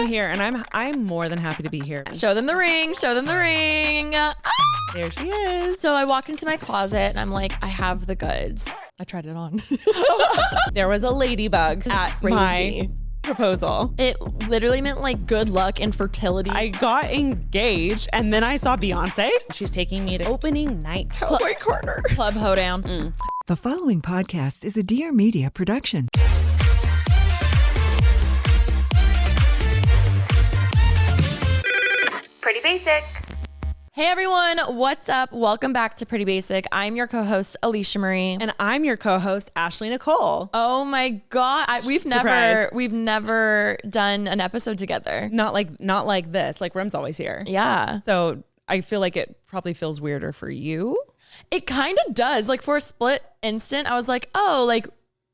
I'm here, and I'm more than happy to be here. Show them the ring. Show them the ring. There she is. So I walk into my closet and I'm like, I have the goods. I tried it on. There was a ladybug at my proposal. It literally meant like good luck and fertility. I got engaged, and then I saw Beyoncé. She's taking me to opening night cowboy corner. Club hoedown. The following podcast is a Dear Media production. Pretty basic. Hey everyone, what's up? Welcome back to Pretty Basic. I'm your co-host, Alicia Marie. And I'm your co-host, Ashley Nichole. Oh my God. We've never done an episode together. Not like this. Like Rem's always here. Yeah. So I feel like it probably feels weirder for you. It kind of does. Like for a split instant, I was like, oh, like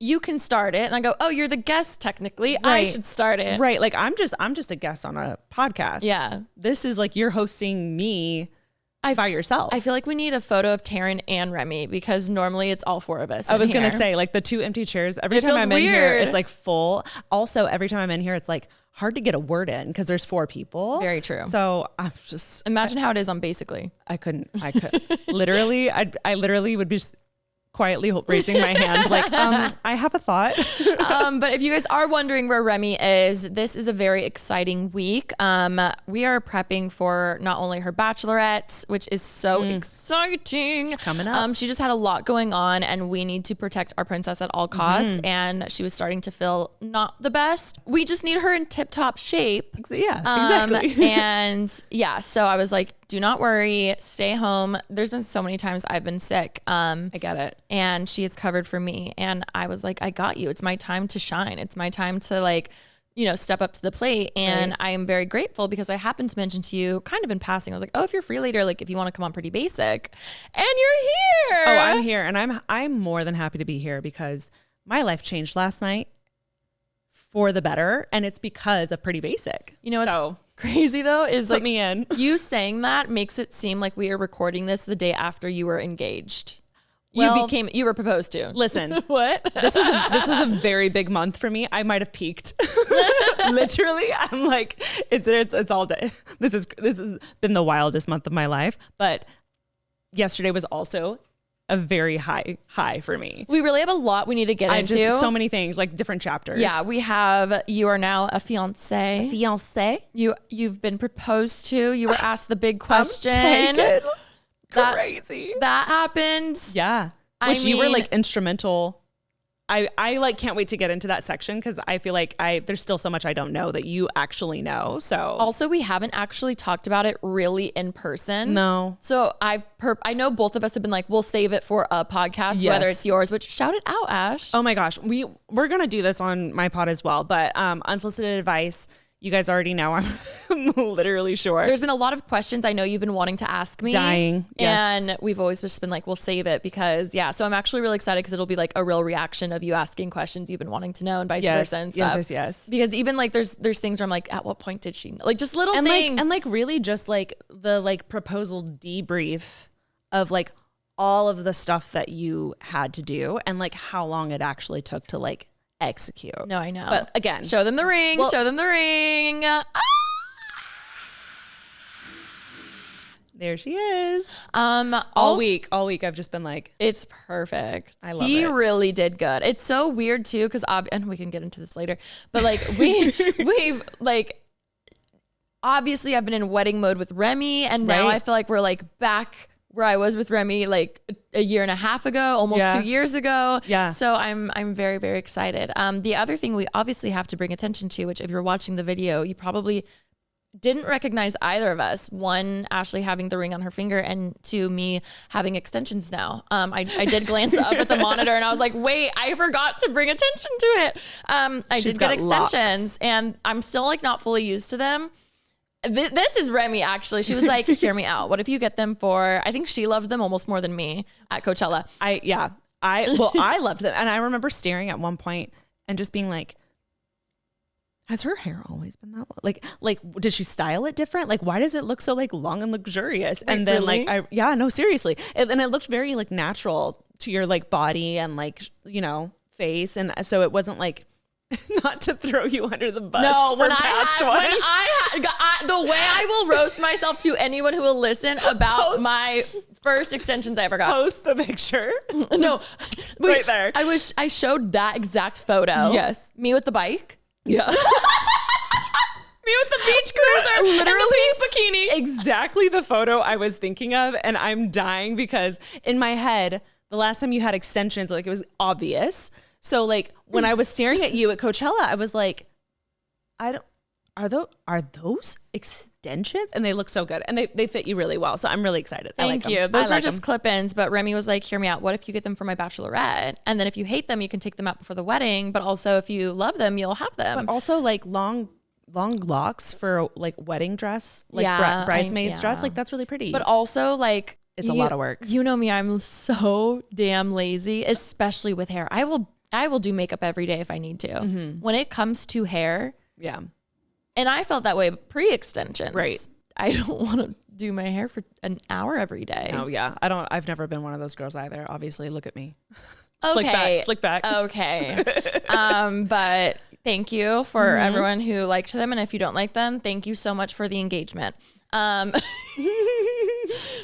you can start it. And I go, oh, you're the guest technically. Right. I should start it. Right. Like I'm just a guest on a podcast. Yeah. This is like you're hosting me by yourself. I feel like we need a photo of Taryn and Remy because normally it's all four of us. I was going to say like the two empty chairs. Every time I'm in here, it's like full. Also, every time I'm in here, it's like hard to get a word in because there's four people. Very true. So I'm just imagine how it is on Basically. I could literally, I literally would be just quietly raising my hand like, I have a thought. But if you guys are wondering where Remy is, this is a very exciting week. We are prepping for not only her bachelorette, which is so exciting. It's coming up. She just had a lot going on and we need to protect our princess at all costs. And she was starting to feel not the best. We just need her in tip top shape. Yeah, exactly. And yeah, so I was like, do not worry, stay home. There's been so many times I've been sick. I get it. And she is covered for me. And I was like, I got you. It's my time to shine. It's my time to like, you know, step up to the plate. And I am very grateful because I happened to mention to you kind of in passing, I was like, oh, if you're free later, like if you want to come on Pretty Basic, and you're here. Oh, I'm here. And I'm more than happy to be here because my life changed last night for the better. And it's because of Pretty Basic. You know, what's crazy though is like me in. You saying that makes it seem like we are recording this the day after you were engaged. Well, you were proposed to. Listen, what? This was a very big month for me. I might have peaked. Literally, I'm like, it's all day. This has been the wildest month of my life. But yesterday was also a very high for me. We really have a lot we need to get into. Just so many things, like different chapters. Yeah, we have, you are now a fiancé. Fiancé? You've been proposed to. You were asked the big question. I'm taken. Crazy. That happened. Yeah. Which you were like instrumental. I like can't wait to get into that section because I feel like there's still so much I don't know that you actually know. So also we haven't actually talked about it really in person. No. So I know both of us have been like, we'll save it for a podcast, whether it's yours, but shout it out, Ash. Oh my gosh. We're going to do this on my pod as well, but unsolicited advice. You guys already know. I'm literally sure. There's been a lot of questions I know you've been wanting to ask me. Dying. Yes. And we've always just been like, we'll save it because, yeah. So I'm actually really excited because it'll be like a real reaction of you asking questions you've been wanting to know and vice versa and stuff. Yes. Because even like there's things where I'm like, at what point did she know? Like just little things. And like really just like the like proposal debrief of like all of the stuff that you had to do and like how long it actually took to like execute. No, I know. But again, show them the ring. Show them the ring. There she is. All week I've just been like, it's perfect. I love it. He really did good. It's so weird too because and we can get into this later. But like we've like obviously I've been in wedding mode with Remy and now I feel like we're like back where I was with Remy like a year and a half ago, almost 2 years ago. Yeah. So I'm very, very excited. The other thing we obviously have to bring attention to, which if you're watching the video, you probably didn't recognize either of us. One, Ashley having the ring on her finger, and two, me having extensions now. I did glance up at the monitor and I was like, wait, I forgot to bring attention to it. I did get extensions and I'm still like not fully used to them. This is Remy actually. She was like, hear me out. What if you get them for, I think she loved them almost more than me at Coachella. I loved them. And I remember staring at one point and just being like, has her hair always been that long? Like, did she style it different? Like, why does it look so like long and luxurious? And then really? no, seriously. And it looked very like natural to your like body and like, you know, face. And so it wasn't like not to throw you under the bus. No, the way I will roast myself to anyone who will listen about my first extensions I ever got. Post the picture. No, wait, right there. I showed that exact photo. Yes. Me with the bike. Yeah. Me with the beach cruiser and the pink bikini. Exactly the photo I was thinking of, and I'm dying because in my head, the last time you had extensions, like it was obvious. So like when I was staring at you at Coachella, I was like, are those extensions? And they look so good, and they fit you really well. So I'm really excited. Thank you. Those were just clip-ins, but Remy was like, hear me out. What if you get them for my bachelorette? And then if you hate them, you can take them out before the wedding. But also if you love them, you'll have them. But also like long locks for like wedding dress, like bridesmaids dress. Like that's really pretty. But also like it's a lot of work. You know me, I'm so damn lazy, especially with hair. I will do makeup every day if I need to. Mm-hmm. When it comes to hair. Yeah. And I felt that way pre-extensions. Right. I don't want to do my hair for an hour every day. Oh yeah. I've never been one of those girls either. Obviously, look at me. Okay. Slick back. Okay. But thank you for everyone who liked them. And if you don't like them, thank you so much for the engagement.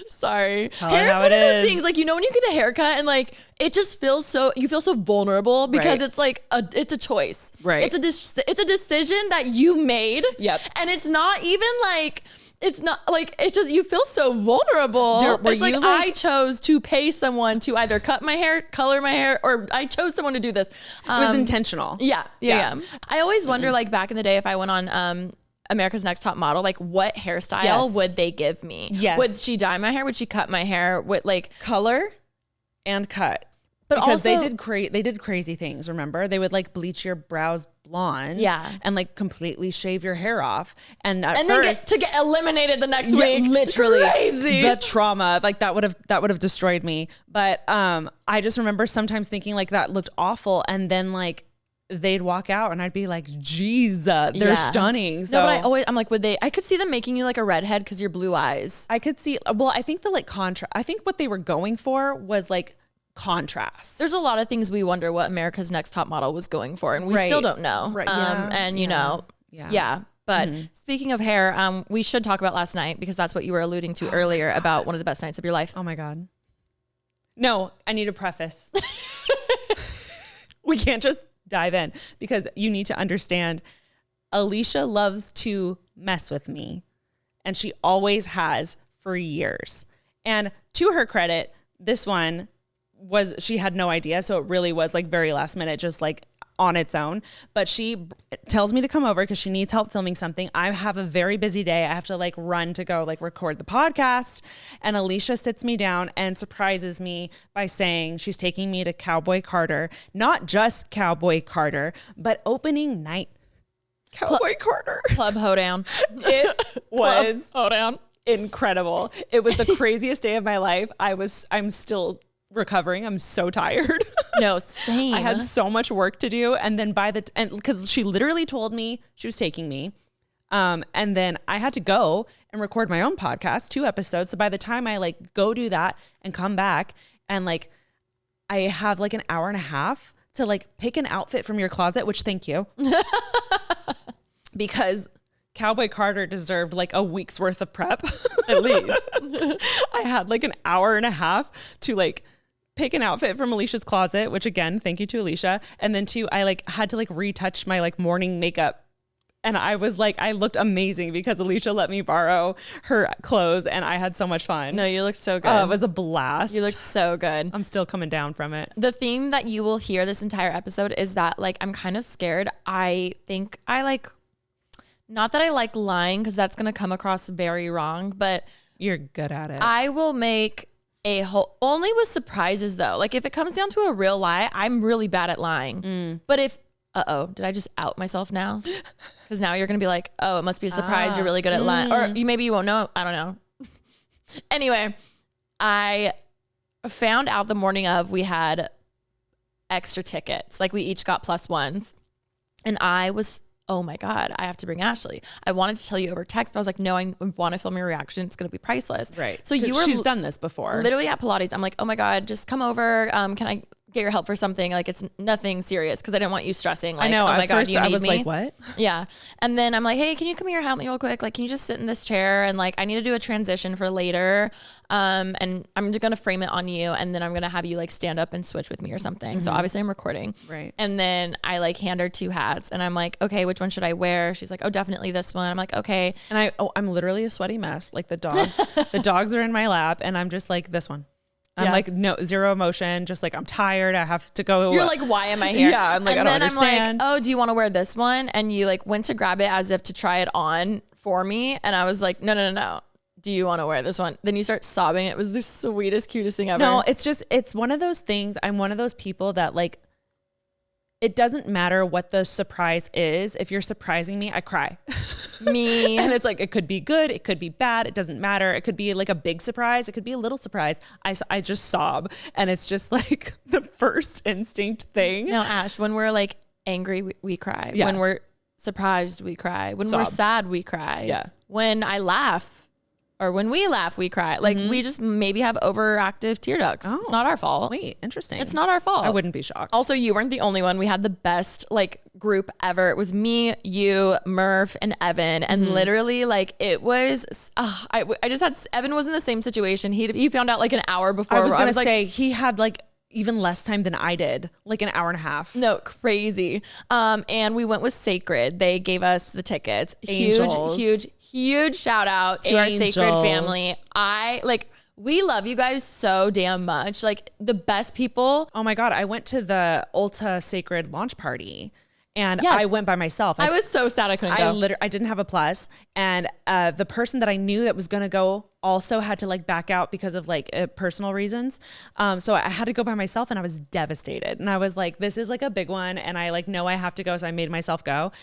Sorry. Hair is one of those things, like, you know, when you get a haircut and like, it just feels so, you feel so vulnerable because it's like, it's a choice. Right. It's a decision that you made. Yep. And it's not even like, it's not like, it's just, you feel so vulnerable. It's like, I chose to pay someone to either cut my hair, color my hair, or I chose someone to do this. It was intentional. Yeah. I always wonder, like back in the day, if I went on, America's Next Top Model, like what hairstyle would they give me? Yes. Would she dye my hair? Would she cut my hair? With like color and cut? But because also, they did crazy things. Remember, they would like bleach your brows blonde, and like completely shave your hair off, and then get eliminated the next week. Literally, crazy. The trauma, like that would have destroyed me. But I just remember sometimes thinking like that looked awful, and then like they'd walk out and I'd be like, geez, they're stunning. So no, but I'm like, I could see them making you like a redhead because your blue eyes. I could see, well, I think the like contrast, I think what they were going for was like contrast. There's a lot of things we wonder what America's Next Top Model was going for, and we still don't know. Right. And you know, But speaking of hair, we should talk about last night because that's what you were alluding to earlier about one of the best nights of your life. Oh my God. No, I need a preface. We can't just dive in because you need to understand Alicia loves to mess with me, and she always has for years. And to her credit, this one she had no idea. So it really was like very last minute, just like on its own. But she tells me to come over because she needs help filming something. I have a very busy day. I have to like run to go like record the podcast. And Alicia sits me down and surprises me by saying she's taking me to Cowboy Carter, not just Cowboy Carter, but opening night Cowboy Carter. Club Hoedown. It was Hoedown. Incredible. It was the craziest day of my life. I'm still recovering. I'm so tired. No, same. I had so much work to do. And then because she literally told me she was taking me. And then I had to go and record my own podcast, 2 episodes. So by the time I like go do that and come back and like, I have like an hour and a half to like pick an outfit from your closet, which thank you. Because Cowboy Carter deserved like a week's worth of prep. At least. I had like an hour and a half to like pick an outfit from Alicia's closet, which again, thank you to Alicia. And then I like had to like retouch my like morning makeup. And I was like, I looked amazing because Alicia let me borrow her clothes and I had so much fun. No, you looked so good. It was a blast. You looked so good. I'm still coming down from it. The theme that you will hear this entire episode is that like, I'm kind of scared. I think I like, not that I like lying because that's going to come across very wrong, but you're good at it. I will make a whole, only with surprises though. Like if it comes down to a real lie, I'm really bad at lying. But if, did I just out myself now? Because now you're going to be like, oh, it must be a surprise. You're really good at lying. Or maybe you won't know. I don't know. Anyway, I found out the morning of we had extra tickets. Like we each got +1s. And I was, oh my God, I have to bring Ashley. I wanted to tell you over text, but I was like, no, I want to film your reaction. It's going to be priceless. Right. So she's done this before. Literally at Pilates. I'm like, oh my God, just come over. Can get your help for something. Like it's nothing serious because I didn't want you stressing. Like, I know. Oh my At God, first you need I was me. like, what? Yeah. And then I'm like, hey, can you come here, help me real quick? Like, can you just sit in this chair? And like, I need to do a transition for later. And I'm just going to frame it on you. And then I'm going to have you like stand up and switch with me or something. So obviously I'm recording. Right. And then I like hand her 2 hats and I'm like, okay, which one should I wear? She's like, oh, definitely this one. I'm like, okay. And I'm literally a sweaty mess. Like the dogs are in my lap and I'm just like, this one. I'm like, no, zero emotion. Just like, I'm tired. I have to go. You're like, why am I here? Yeah. I'm like, and I don't then understand. I'm like, oh, do you want to wear this one? And you like went to grab it as if to try it on for me. And I was like, no. Do you want to wear this one? Then you start sobbing. It was the sweetest, cutest thing ever. No, it's one of those things. I'm one of those people that like, it doesn't matter what the surprise is. If you're surprising me, I cry. Me. And it's like, it could be good. It could be bad. It doesn't matter. It could be like a big surprise. It could be a little surprise. I just sob. And it's just like the first instinct thing. No, Ash, when we're like angry, we cry. Yeah. When we're surprised, we cry. When we're Sob. sad, we cry. Yeah. When I laugh or when we laugh, we cry. Like we just maybe have overactive tear ducts. Oh. It's not our fault. Wait, interesting. It's not our fault. I wouldn't be shocked. Also, you weren't the only one. We had the best like group ever. It was me, you, Murph, and Evan. And literally like it was, I just had, Evan was in the same situation. He found out like an hour before. I was going to like, say he had like even less time than I did, like an hour and a half. no, crazy. And we went with Sacred. They gave us the tickets. Angels. Huge shout out to our Sacred Angels. family. We love you guys so damn much. Like the best people. Oh my God. I went to the Ulta Sacred launch party and Yes. I went by myself. I was so sad I couldn't go. I didn't have a plus. And the person that I knew that was going to go also had to like back out because of like personal reasons. So I had to go by myself and I was devastated. And I was like, this is like a big one. And I like, know I have to go. So I made myself go.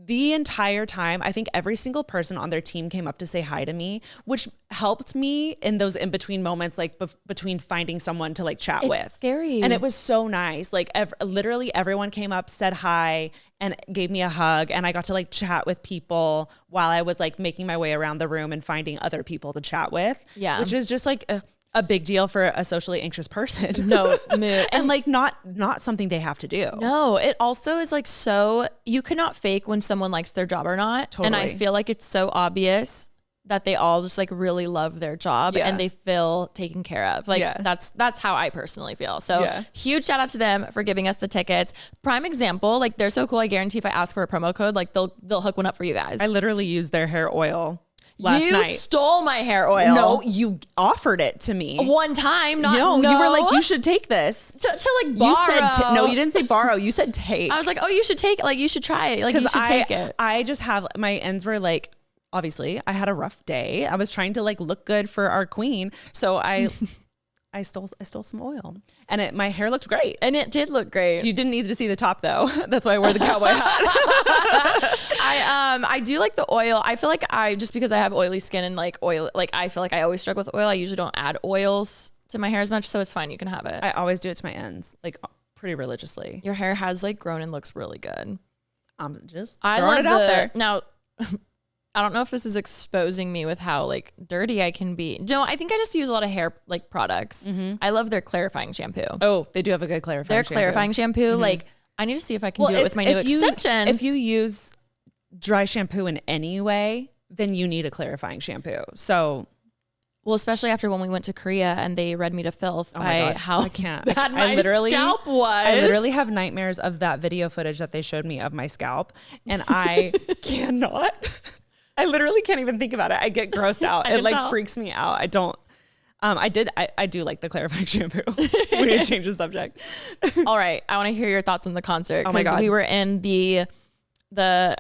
The entire time, I think every single person on their team came up to say hi to me, which helped me in those in-between moments, like between finding someone to like chat with. Scary. And it was so nice. Like literally everyone came up, said hi and gave me a hug. And I got to like chat with people while I was like making my way around the room and finding other people to chat with. Yeah. Which is just like a big deal for a socially anxious person. No, mood. And like not something they have to do. No, it also is like so you cannot fake when someone likes their job or not. And I Totally. feel like it's so obvious that they all just like really love their job Yeah. and they feel taken care of. Like Yeah. that's how I personally feel. So Yeah. huge shout out to them for giving us the tickets. Prime example, like they're so cool. I guarantee if I ask for a promo code, like they'll hook one up for you guys. I literally used their hair oil last you night. stole my hair oil. No, you offered it to me. One time, not No, you were like, you should take this. to like borrow. You said, no, you didn't say borrow. You said take. I was like, oh, you should take it. Like, you should try it. Like, you should take it. I just have, my ends were like, obviously I had a rough day. I was trying to like look good for our queen. So I stole some oil and my hair looked great. And it did look great. You didn't need to see the top though. That's why I wore the cowboy hat. I do like the oil. I feel like just because I have oily skin and like oil, like I feel like I always struggle with oil. I usually don't add oils to my hair as much. So it's fine. You can have it. I always do it to my ends, like pretty religiously. Your hair has like grown and looks really good. I'm just I throwing love it out there. Now, I don't know if this is exposing me with how like dirty I can be. No, I think I just use a lot of hair like products. I love their clarifying shampoo. Oh, they do have a good clarifying Their shampoo. clarifying shampoo. Like I need to see if I can do it with my new extensions. If you use dry shampoo in any way, then you need a clarifying shampoo. So, well, especially after when we went to Korea and they read me to filth oh my by God, how I can't. bad my scalp was. I literally have nightmares of that video footage that they showed me of my scalp, and I cannot. I literally can't even think about it. I get grossed out. It like freaks me out. I don't. I do like the clarifying shampoo. We need to change the subject. All right, I want to hear your thoughts on the concert Oh my because God. we were in the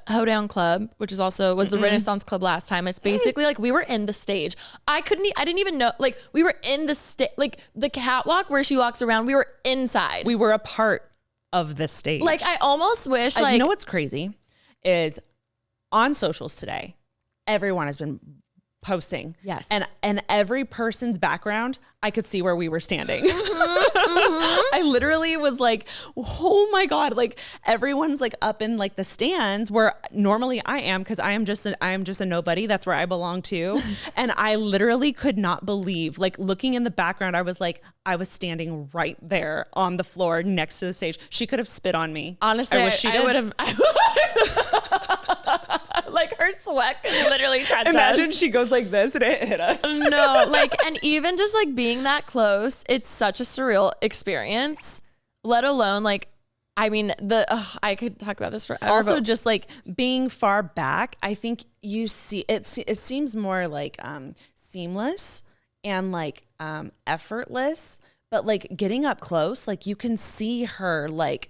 Hoedown Club, which is also was the Renaissance Club last time. It's basically like we were in the stage. I didn't even know, like we were in the like the catwalk where she walks around. We were inside. We were a part of the stage. Like I almost wish like you know what's crazy is on socials today, everyone has been posting. Yes. And every person's background, I could see where we were standing. I literally was like, oh my God, like everyone's like up in like the stands where normally I am, because I am just a nobody. That's where I belong to. And I literally could not believe, like looking in the background, I was like, I was standing right there on the floor next to the stage. She could have spit on me. Honestly, I would have. Like her sweat could literally touch us. Imagine she goes like this and it hit us. No, like, and even just like being that close, it's such a surreal experience, let alone like, I mean, I could talk about this forever. Also, just like being far back, I think you see it seems more like seamless and like effortless, but like getting up close, like you can see her like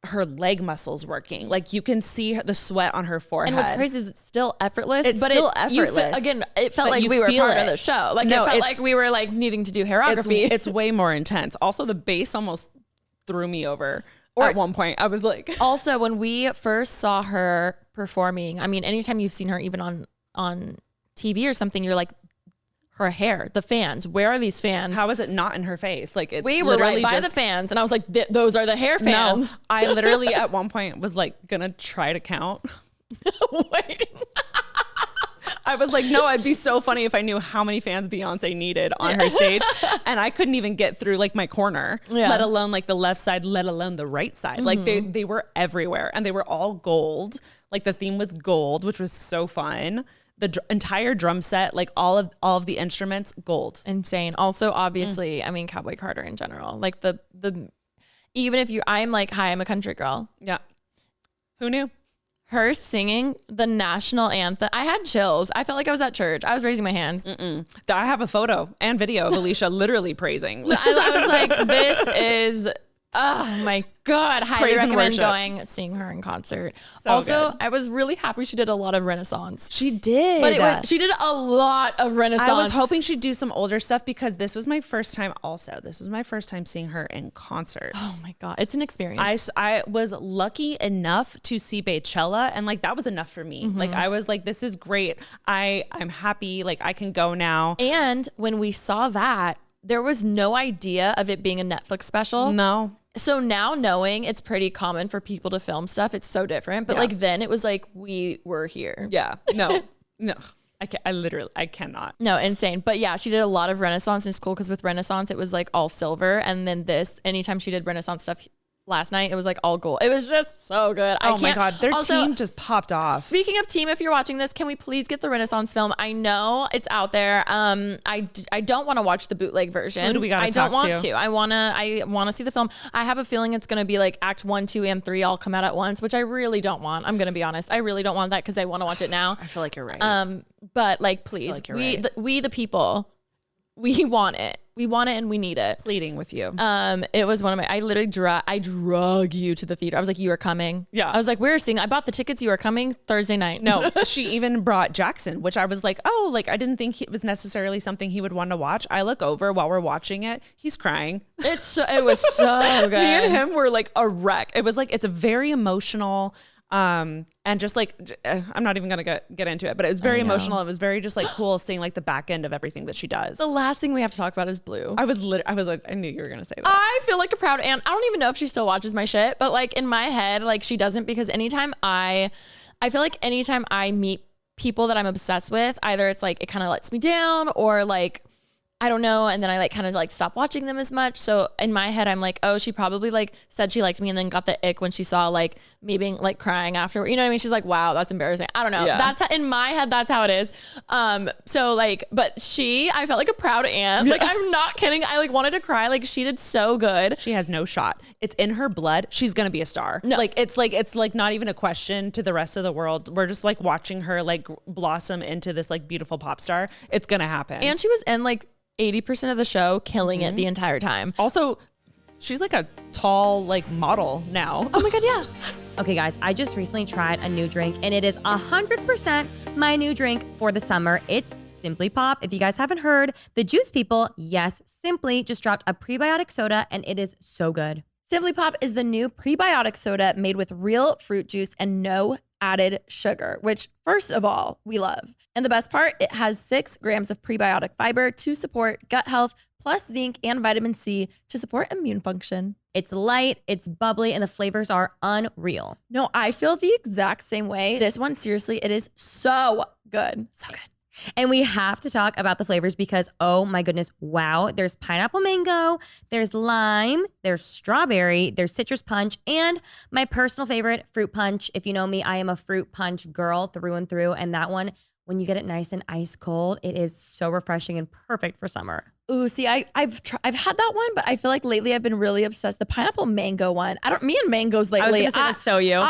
her leg muscles working. Like you can see the sweat on her forehead. And what's crazy is it's still effortless. It's but still effortless. Again, it felt But like you we were feel part of it. the show. Like No, it felt like we were like needing to do choreography. It's way more intense. Also, the bass almost threw me over at one point. I was like, also when we first saw her performing, I mean, anytime you've seen her even on TV or something, you're like, her hair, the fans, where are these fans? how is it not in her face? Like it's We were literally right by the fans, and I was like, those are the hair fans. No, I literally at one point was like gonna try to count. Wait. I was like, no, it'd be so funny if I knew how many fans Beyonce needed on her stage. And I couldn't even get through like my corner, let alone like the left side, let alone the right side. Like they were everywhere, and they were all gold. Like the theme was gold, which was so fun. The entire drum set, like all of the instruments, gold. Insane. Also, obviously, I mean, Cowboy Carter in general, like the even if I'm like, hi, I'm a country girl. Yeah. Who knew? Her singing the national anthem. I had chills. I felt like I was at church. I was raising my hands. I have a photo and video of Alicia literally praising. I was like, this is, oh my God. Highly Praise and recommend worship. seeing her in concert. So also, good. I was really happy she did a lot of Renaissance. She did. But she did a lot of Renaissance. I was hoping she'd do some older stuff, because this was my first time also. This was my first time seeing her in concert. Oh my God. It's an experience. I was lucky enough to see Beychella, and like that was enough for me. Like I was like, this is great. I'm happy. Like I can go now. And when we saw that, there was no idea of it being a Netflix special. No. So now knowing it's pretty common for people to film stuff, it's so different. But like then it was like, we were here. Yeah. No. No. I cannot. No, insane. But yeah, she did a lot of Renaissance, and it's cool because with Renaissance, it was like all silver. And then anytime she did Renaissance stuff last night, it was like all gold. It was just so good. Oh my God. Their team just popped off. Speaking of team, if you're watching this, can we please get the Renaissance film? I know it's out there. I don't want to watch the bootleg version. Who do we gotta I don't talk want to? to. I want to see the film. I have a feeling it's going to be like Act 1, 2, and 3 all come out at once, which I really don't want. I'm going to be honest. I really don't want that because I want to watch it now. I feel like you're right. But like, please, like you're we right. we the people, we want it. We want it and we need it. Pleading with you. It was one of I literally drug you to the theater. I was like, you are coming. Yeah. I was like, we're seeing, I bought the tickets. You are coming Thursday night. No, she even brought Jackson, which I was like, oh, like I didn't think it was necessarily something he would want to watch. I look over while we're watching it. He's crying. It was so good. Me and him were like a wreck. It was like, it's a very emotional, and just like, I'm not even going to get into it, but it was very emotional. It was very just like cool seeing like the back end of everything that she does. The last thing we have to talk about is Blue. I was like, I knew you were going to say that. I feel like a proud aunt. I don't even know if she still watches my shit, but like in my head, like she doesn't, because anytime I feel like anytime I meet people that I'm obsessed with, either it's like, it kind of lets me down, or like, I don't know. And then I like kind of like stop watching them as much. So in my head, I'm like, oh, she probably like said she liked me and then got the ick when she saw like me being like crying after, you know what I mean? She's like, wow, that's embarrassing. I don't know. Yeah. That's in my head. That's how it is. So like, but I felt like a proud aunt. Like, I'm not kidding. I like wanted to cry. Like she did so good. She has no shot. It's in her blood. She's going to be a star. No. It's like not even a question to the rest of the world. We're just like watching her like blossom into this like beautiful pop star. It's going to happen. And she was in like 80% of the show, killing it the entire time. Also, she's like a tall like model now. Oh my God, yeah. Okay, guys, I just recently tried a new drink, and it is 100% my new drink for the summer. It's Simply Pop. If you guys haven't heard, the juice people, yes, Simply just dropped a prebiotic soda, and it is so good. Simply Pop is the new prebiotic soda made with real fruit juice and no added sugar, which first of all, we love. And the best part, it has 6 grams of prebiotic fiber to support gut health, plus zinc and vitamin C to support immune function. It's light, it's bubbly, and the flavors are unreal. No, I feel the exact same way. This one, seriously, it is so good. So good. And we have to talk about the flavors because, oh my goodness, wow. There's pineapple mango, there's lime, there's strawberry, there's citrus punch, and my personal favorite, fruit punch. If you know me, I am a fruit punch girl through and through. And that one, when you get it nice and ice cold, it is so refreshing and perfect for summer. Ooh, see, I've had that one, but I feel like lately I've been really obsessed. The pineapple mango one. Me and mangoes lately. I was gonna say that's so you.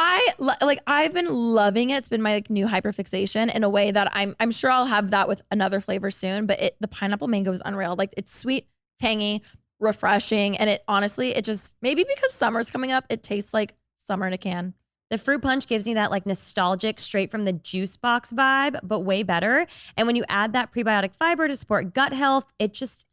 I've been loving it. It's been my like new hyperfixation in a way that I'm sure I'll have that with another flavor soon. But the pineapple mango is unreal. Like it's sweet, tangy, refreshing, and it honestly, it just maybe because summer's coming up, it tastes like summer in a can. The fruit punch gives me that like nostalgic straight from the juice box vibe, but way better. And when you add that prebiotic fiber to support gut health, it just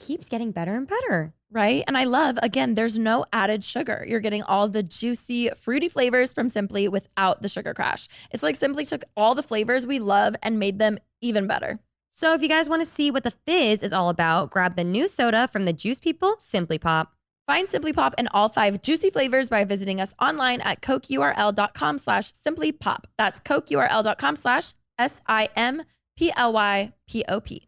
keeps getting better and better. Right? And I love, again, there's no added sugar. You're getting all the juicy, fruity flavors from Simply without the sugar crash. It's like Simply took all the flavors we love and made them even better. So if you guys want to see what the fizz is all about, grab the new soda from the juice people, Simply Pop. Find Simply Pop in all 5 juicy flavors by visiting us online at cokeurl.com/simplypop. That's cokeurl.com/SIMPLYPOP.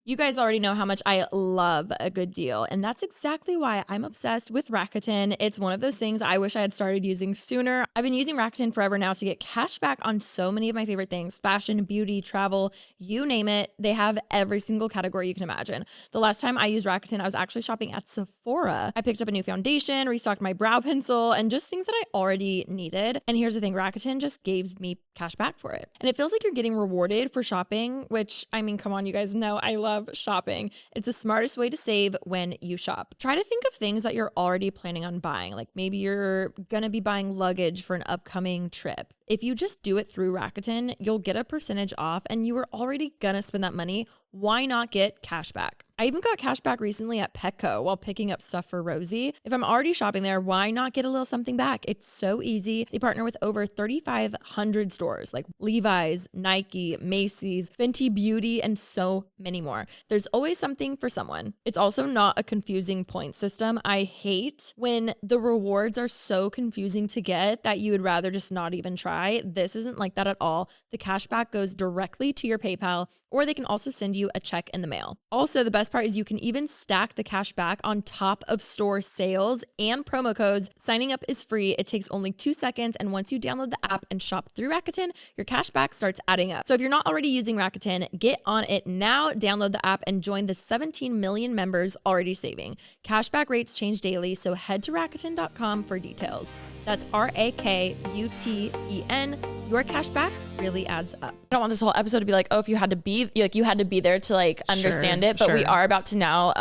You guys already know how much I love a good deal, and that's exactly why I'm obsessed with Rakuten. It's one of those things I wish I had started using sooner. I've been using Rakuten forever now to get cash back on so many of my favorite things: fashion, beauty, travel, you name it. They have every single category you can imagine. The last time I used Rakuten, I was actually shopping at Sephora. I picked up a new foundation, restocked my brow pencil, and just things that I already needed. And here's the thing, Rakuten just gave me cash back for it. And it feels like you're getting rewarded for shopping, which, I mean, come on, you guys know I love shopping. It's the smartest way to save when you shop. Try to think of things that you're already planning on buying. Like maybe you're gonna be buying luggage for an upcoming trip. If you just do it through Rakuten, you'll get a percentage off and you were already gonna spend that money. Why not get cash back? I even got cash back recently at Petco while picking up stuff for Rosie. If I'm already shopping there, why not get a little something back? It's so easy. They partner with over 3,500 stores like Levi's, Nike, Macy's, Fenty Beauty, and so many more. There's always something for someone. It's also not a confusing point system. I hate when the rewards are so confusing to get that you would rather just not even try. This isn't like that at all. The cash back goes directly to your PayPal, or they can also send you a check in the mail. Also, the best part is you can even stack the cash back on top of store sales and promo codes. Signing up is free. It takes only 2 seconds. And once you download the app and shop through Rakuten, your cash back starts adding up. So if you're not already using Rakuten, get on it now. Download the app and join the 17 million members already saving. Cashback rates change daily, so head to Rakuten.com for details. That's RAKUTEN. Your cashback really adds up. I don't want this whole episode to be like, oh, if you had to be like, you had to be there to like understand it. But we are about to now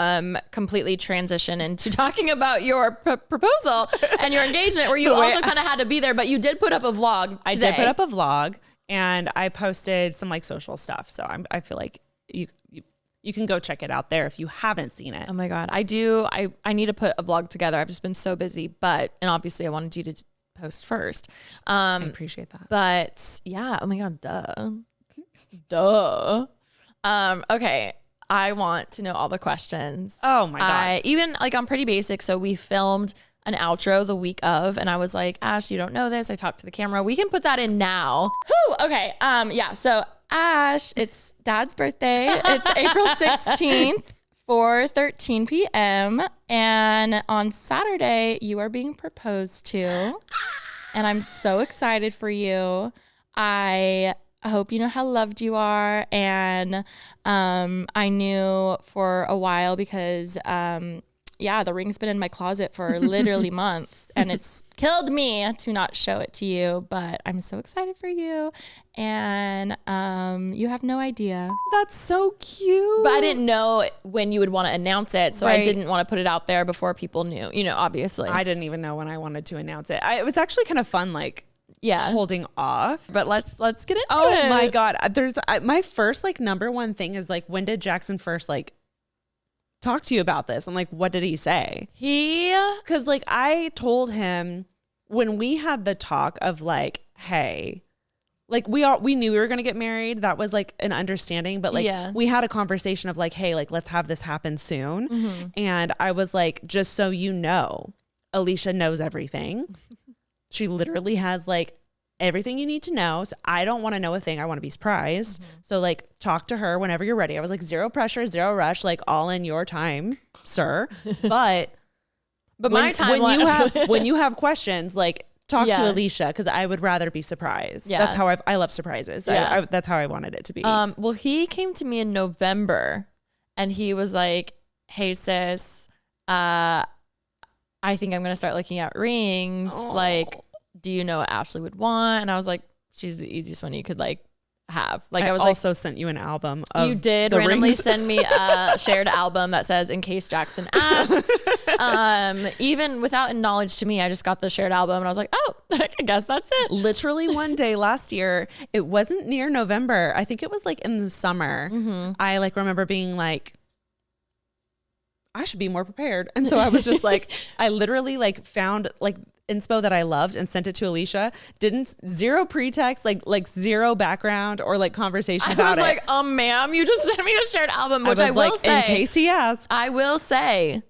completely transition into talking about your proposal and your engagement, where you also kind of had to be there, but you did put up a vlog today. I did put up a vlog and I posted some like social stuff. So I feel like you can go check it out there if you haven't seen it. Oh my God. I do. I need to put a vlog together. I've just been so busy, and obviously I wanted you to post first. I appreciate that. But yeah, oh my God, duh. Okay. I want to know all the questions. Oh my God. Even like I'm pretty basic. So we filmed an outro the week of, and I was like, Ash, you don't know this. I talked to the camera. We can put that in now. Whew, okay. Yeah. So Ash, it's Dad's birthday. It's April 16th. 4:13 p.m. and on Saturday you are being proposed to, and I'm so excited for you. I hope you know how loved you are, and I knew for a while because the ring's been in my closet for literally months, and it's killed me to not show it to you, but I'm so excited for you, and you have no idea. That's so cute. But I didn't know when you would want to announce it, so I didn't want to put it out there before people knew, obviously. I didn't even know when I wanted to announce it. It was actually kind of fun, like, holding off. But let's get into it. Oh my God. There's my first like number one thing is like, when did Jackson first like talk to you about this? And like, what did he say? Because like I told him when we had the talk of like, hey, Like we knew we were going to get married. That was like an understanding, but like we had a conversation of like, hey, like let's have this happen soon. And I was like, just so you know, Alicia knows everything. She literally has like everything you need to know. So I don't want to know a thing. I want to be surprised. So like talk to her whenever you're ready. I was like, zero pressure, zero rush, like all in your time, sir. But my time when you have questions, like talk to Alicia, because I would rather be surprised. Yeah. That's how I love surprises. Yeah. That's how I wanted it to be. Well, he came to me in November and he was like, hey sis, I think I'm going to start looking at rings. Oh. Like, do you know what Ashley would want? And I was like, she's the easiest one you could like have. Like I was also sent you an album of you did randomly send me a shared album that says in case Jackson asks. Even without knowledge to me, I just got the shared album and I was like, oh, I guess that's it. Literally one day last year, it wasn't near November. I think it was like in the summer. I like remember being like, I should be more prepared. And so I was just like, I literally like found like inspo that I loved and sent it to Alicia. Zero pretext, like zero background or like conversation about it. I was like, ma'am, you just sent me a shared album, which I will say. In case he asks. I will say,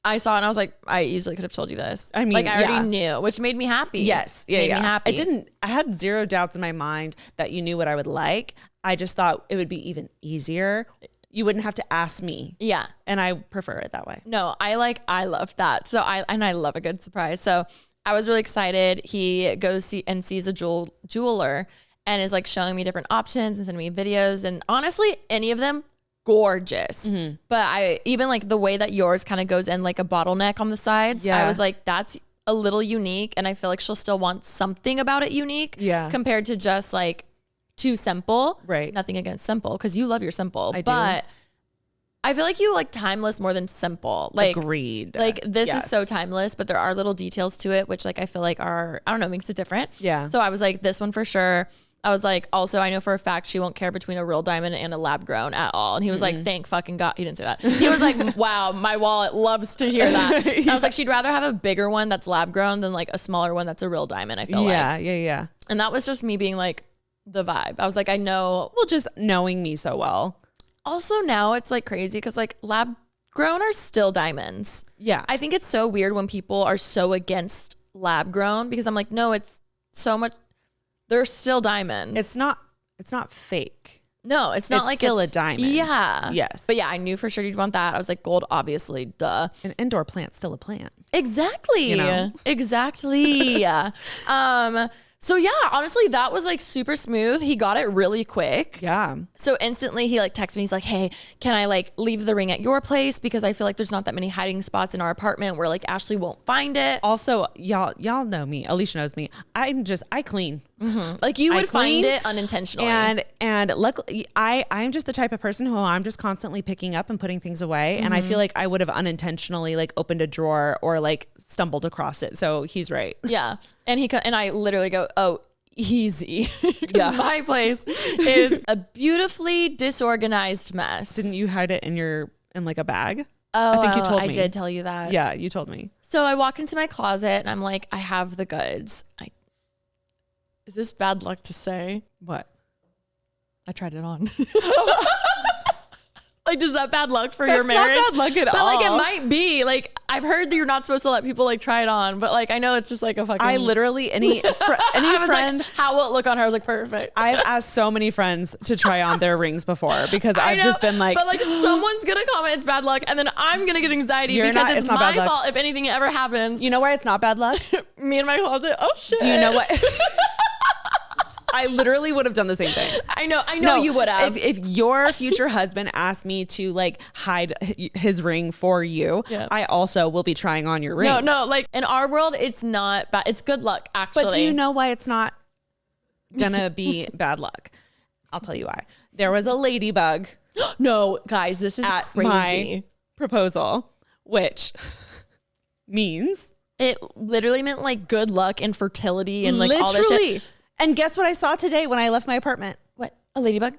I saw it and I was like, I easily could have told you this. I mean, like I already knew, which made me happy. Yes. Yeah. Made me happy. I had zero doubts in my mind that you knew what I would like. I just thought it would be even easier. You wouldn't have to ask me. Yeah. And I prefer it that way. No, I love that. So I love a good surprise. So I was really excited. He goes sees a jeweler and is like showing me different options and sending me videos. And honestly, any of them, gorgeous. But I even like the way that yours kind of goes in like a bottleneck on the sides. Yeah. I was like, that's a little unique. And I feel like she'll still want something about it unique. Yeah. Compared to just like too simple. Right. Nothing against simple because you love your simple. I do. But I feel like you like timeless more than simple. Like agreed. Like this is so timeless, but there are little details to it, which like I feel like are, I don't know, makes it different. Yeah. So I was like, this one for sure. I was like, also, I know for a fact she won't care between a real diamond and a lab grown at all. And he was like, thank fucking God. He didn't say that. He was like, wow, my wallet loves to hear that. And I was like, she'd rather have a bigger one that's lab grown than like a smaller one that's a real diamond, I feel like. Yeah. And that was just me being like the vibe. I was like, I know. Well, just knowing me so well. Also now it's like crazy because like lab grown are still diamonds. Yeah. I think it's so weird when people are so against lab grown because I'm like, no, it's so much. They're still diamonds. It's not fake. No, it's not like still a diamond. Yeah. Yes. But yeah, I knew for sure you'd want that. I was like, gold, obviously, duh. An indoor plant's still a plant. Exactly. You know? Exactly. So yeah, honestly, that was like super smooth. He got it really quick. Yeah. So instantly he like texted me. He's like, hey, can I like leave the ring at your place? Because I feel like there's not that many hiding spots in our apartment where like Ashley won't find it. Also, y'all know me. Alicia knows me. I clean. Like you would find it unintentionally. And luckily I'm just the type of person who I'm just constantly picking up and putting things away. And I feel like I would have unintentionally like opened a drawer or like stumbled across it. So he's right. Yeah. And I literally go, oh, easy. Because my place is a beautifully disorganized mess. Didn't you hide it in like a bag? Oh, I think you told me. I did tell you that. Yeah, you told me. So I walk into my closet and I'm like, I have the goods. Is this bad luck to say? What? I tried it on. Like, is that bad luck for your marriage? That's not bad luck at all. But like, it might be. Like, I've heard that you're not supposed to let people like try it on, but like, I know it's just like a fucking. I literally any friend. Like, how will it look on her? I was like, perfect. I've asked so many friends to try on their rings before because I've just been like, but like, someone's gonna comment it's bad luck, and then I'm gonna get anxiety because it's my fault if anything ever happens. You know why it's not bad luck? Me in my closet. Oh shit. Do you know what? I literally would have done the same thing. I know you would have. If your future husband asked me to like hide his ring for you, I also will be trying on your ring. No, like in our world, it's not bad. It's good luck, actually. But do you know why it's not gonna be bad luck? I'll tell you why. There was a ladybug. No, guys, this is at crazy. My proposal, which means it literally meant like good luck and fertility and like all this shit. And guess what I saw today when I left my apartment? What? A ladybug?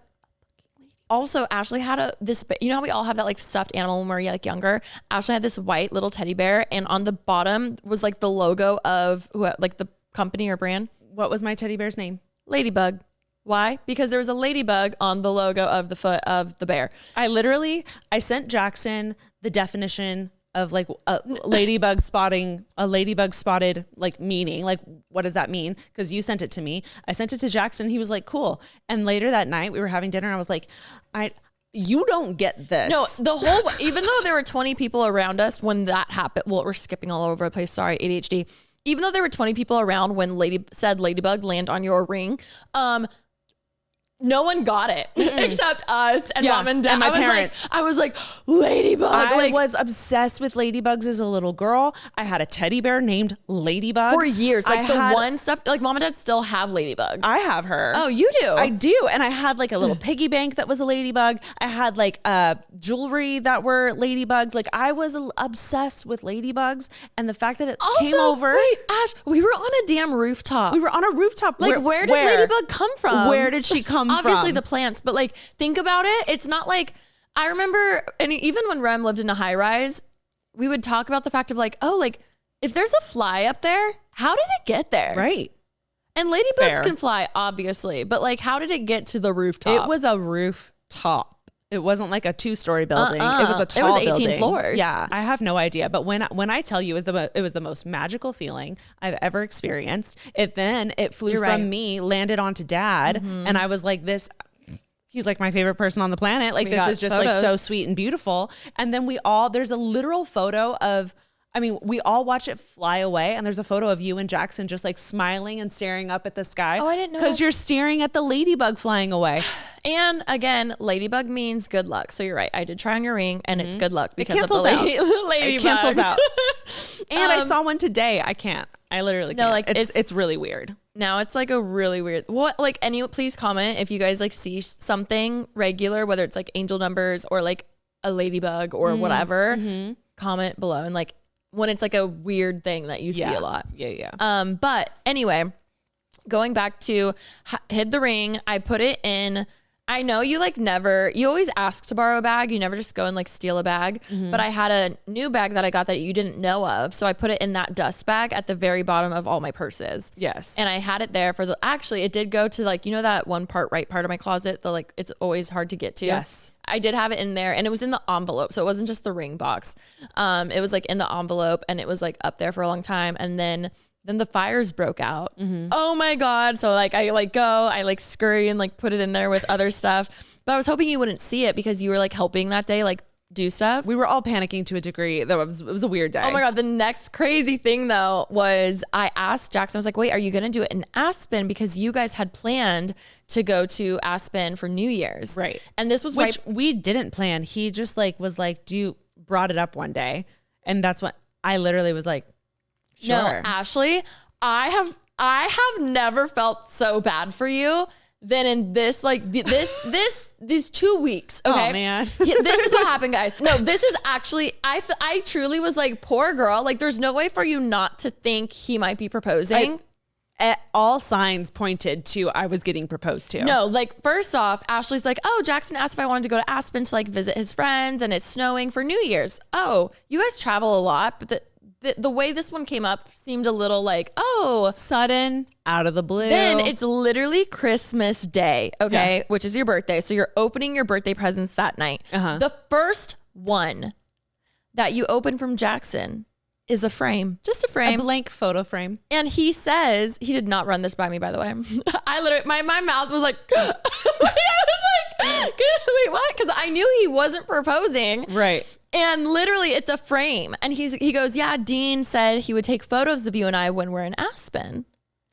Also, Ashley had this, you know how we all have that like stuffed animal when we're like younger? Ashley had this white little teddy bear and on the bottom was like the logo of like the company or brand. What was my teddy bear's name? ladybug. Why? Because there was a ladybug on the logo of the foot of the bear. I sent Jackson the definition of like a ladybug spotted like meaning. Like, what does that mean? Because you sent it to me. I sent it to Jackson. He was like, cool. And later that night we were having dinner. And I was like, you don't get this. No, even though there were 20 people around us when that happened, well, we're skipping all over the place. Sorry, ADHD. Even though there were 20 people around when ladybug land on your ring, no one got it except us and mom and dad. And my parents. I was like, ladybug. I was obsessed with ladybugs as a little girl. I had a teddy bear named Ladybug for years. Like one stuff, like mom and dad still have Ladybug. I have her. Oh, you do? I do. And I had like a little piggy bank that was a ladybug. I had like jewelry that were ladybugs. Like I was obsessed with ladybugs. And the fact that it came over. Wait, Ash, we were on a damn rooftop. We were on a rooftop. Like where did Ladybug come from? Where did she come Obviously from? the plants, but like think about it. It's not like I remember, and even when Rem lived in a high rise, we would talk about the fact of like, oh, like if there's a fly up there, how did it get there? Right. And ladybugs can fly, obviously, but like how did it get to the rooftop? It was a rooftop. It wasn't like a 2-story building. It was a tall building. It was 18 floors. Yeah, I have no idea. But when I tell you it was the most magical feeling I've ever experienced. It flew from me, landed onto dad, and I was like, he's like my favorite person on the planet. Like this is just like so sweet and beautiful. And then there's a literal photo of, we all watch it fly away, and there's a photo of you and Jackson just like smiling and staring up at the sky. Oh, I didn't know. Because you're staring at the ladybug flying away. And again, ladybug means good luck. So you're right. I did try on your ring, and it's good luck because of the ladybug. It cancels out. And I saw one today. I can't. I literally can't. No, like it's really weird. Now it's like a really weird. Please comment if you guys like see something regular, whether it's like angel numbers or like a ladybug or whatever. Comment below, and like when it's like a weird thing that you see a lot. Yeah. But anyway, going back to hid the ring, I put it in. I know you you always ask to borrow a bag. You never just go and like steal a bag. But I had a new bag that I got that you didn't know of. So I put it in that dust bag at the very bottom of all my purses. Yes. And I had it there actually it did go to like, that one right part of my closet, it's always hard to get to. Yes. I did have it in there, and it was in the envelope. So it wasn't just the ring box. It was like in the envelope, and it was like up there for a long time. And then the fires broke out. Oh my God. So like I scurry and like put it in there with other stuff, but I was hoping you wouldn't see it because you were like helping that day, like do stuff. We were all panicking to a degree. It was a weird day. Oh my God. The next crazy thing though was I asked Jackson, I was like, wait, are you going to do it in Aspen? Because you guys had planned to go to Aspen for New Year's. Right. And this was which we didn't plan. He just was like, brought it up one day. And that's what I literally was like, sure. No, Ashley, I have never felt so bad for you than in this, like these 2 weeks. Okay. Oh man. This is what happened, guys. No, this is actually, I truly was like, poor girl. Like there's no way for you not to think he might be proposing. All signs pointed to I was getting proposed to. No, like first off, Ashley's like, oh, Jackson asked if I wanted to go to Aspen to like visit his friends, and it's snowing for New Year's. Oh, you guys travel a lot, but the way this one came up seemed a little like, oh, sudden, out of the blue. Then it's literally Christmas Day, okay, which is your birthday. So you're opening your birthday presents that night. The first one that you open from Jackson is a frame, just a frame, a blank photo frame. And he says, he did not run this by me, by the way. I literally, my mouth was like, I was like, wait, what? Because I knew he wasn't proposing. Right. And literally it's a frame. And he goes, yeah, Dean said he would take photos of you and I when we're in Aspen.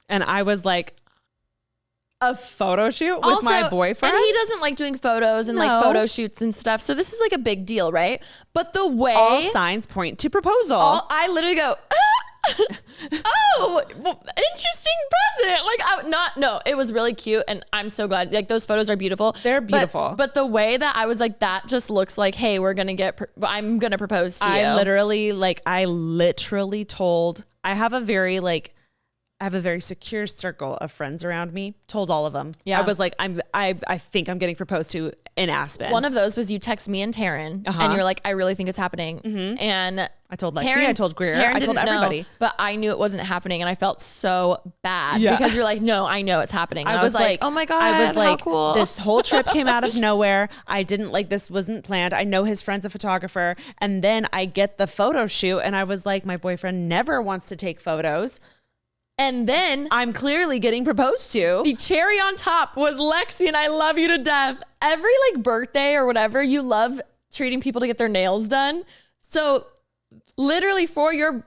And I was like, a photo shoot with my boyfriend? And he doesn't like doing photos and like photo shoots and stuff. So this is like a big deal, right? But the way all signs point to proposal. I literally go, oh, interesting present. Like it was really cute. And I'm so glad. Like those photos are beautiful. They're beautiful. But the way that I was like, that just looks like, hey, I'm going to propose to you. I literally told, I have a very I have a very secure circle of friends around me. Told all of them. Yeah. I was like, I think I'm getting proposed to in Aspen. One of those was you text me and Taryn, and you're like, I really think it's happening. And I told Lexi, I told Greer, Taryn I told didn't everybody. know, but I knew it wasn't happening, and I felt so bad Yeah. because you're like, no, I know it's happening. And I was like, oh my God, I was like, how cool. This whole trip came out of nowhere. I didn't like, this wasn't planned. I know his friend's a photographer. And then I get the photo shoot and I was like, my boyfriend never wants to take photos. And then I'm clearly getting proposed to. the cherry on top was Lexi, and I love you to death. Every like birthday or whatever, you love treating people to get their nails done. So literally for your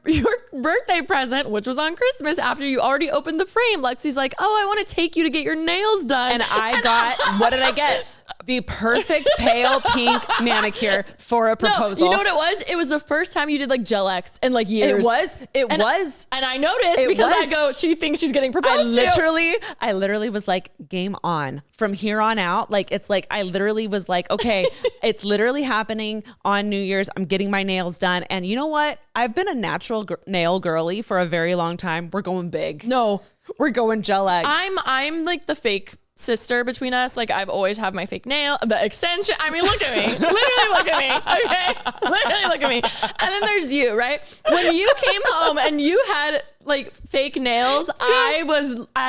birthday present, which was on Christmas, after you already opened the frame, Lexi's like, oh, I want to take you to get your nails done. And I got, what did I get? The perfect pale pink manicure for a proposal. No, you know what it was? It was the first time you did like Gel X in like years. It was. And I noticed because I go, she thinks she's getting proposed to. I literally was like, game on. From here on out, like, it's like, I literally was like, okay, it's literally happening on New Year's. I'm getting my nails done. And you know what? I've been a natural nail girly for a very long time. We're going big. No. We're going Gel X. I'm like the fake sister between us. Like I've always had my fake nail, the extension. I mean, look at me. Literally look at me. Okay. Literally look at me. And then there's you, right? When you came home and you had like fake nails, I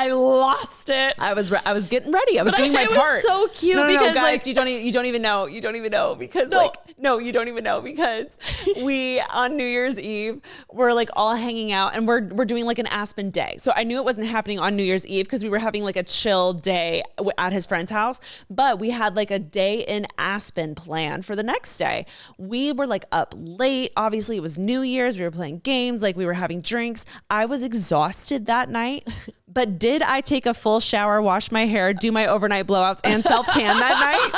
lost it. I was getting ready. I was doing my part. It was so cute because guys, like you don't even know because you don't even know because we on New Year's Eve we're like all hanging out and we're doing like an Aspen day. So I knew it wasn't happening on New Year's Eve because we were having like a chill day at his friend's house, but we had like a day in Aspen planned for the next day. We were like up late. Obviously it was New Year's. We were playing games, like we were having drinks. I was exhausted that night, but did I take a full shower, wash my hair, do my overnight blowouts, and self-tan that night?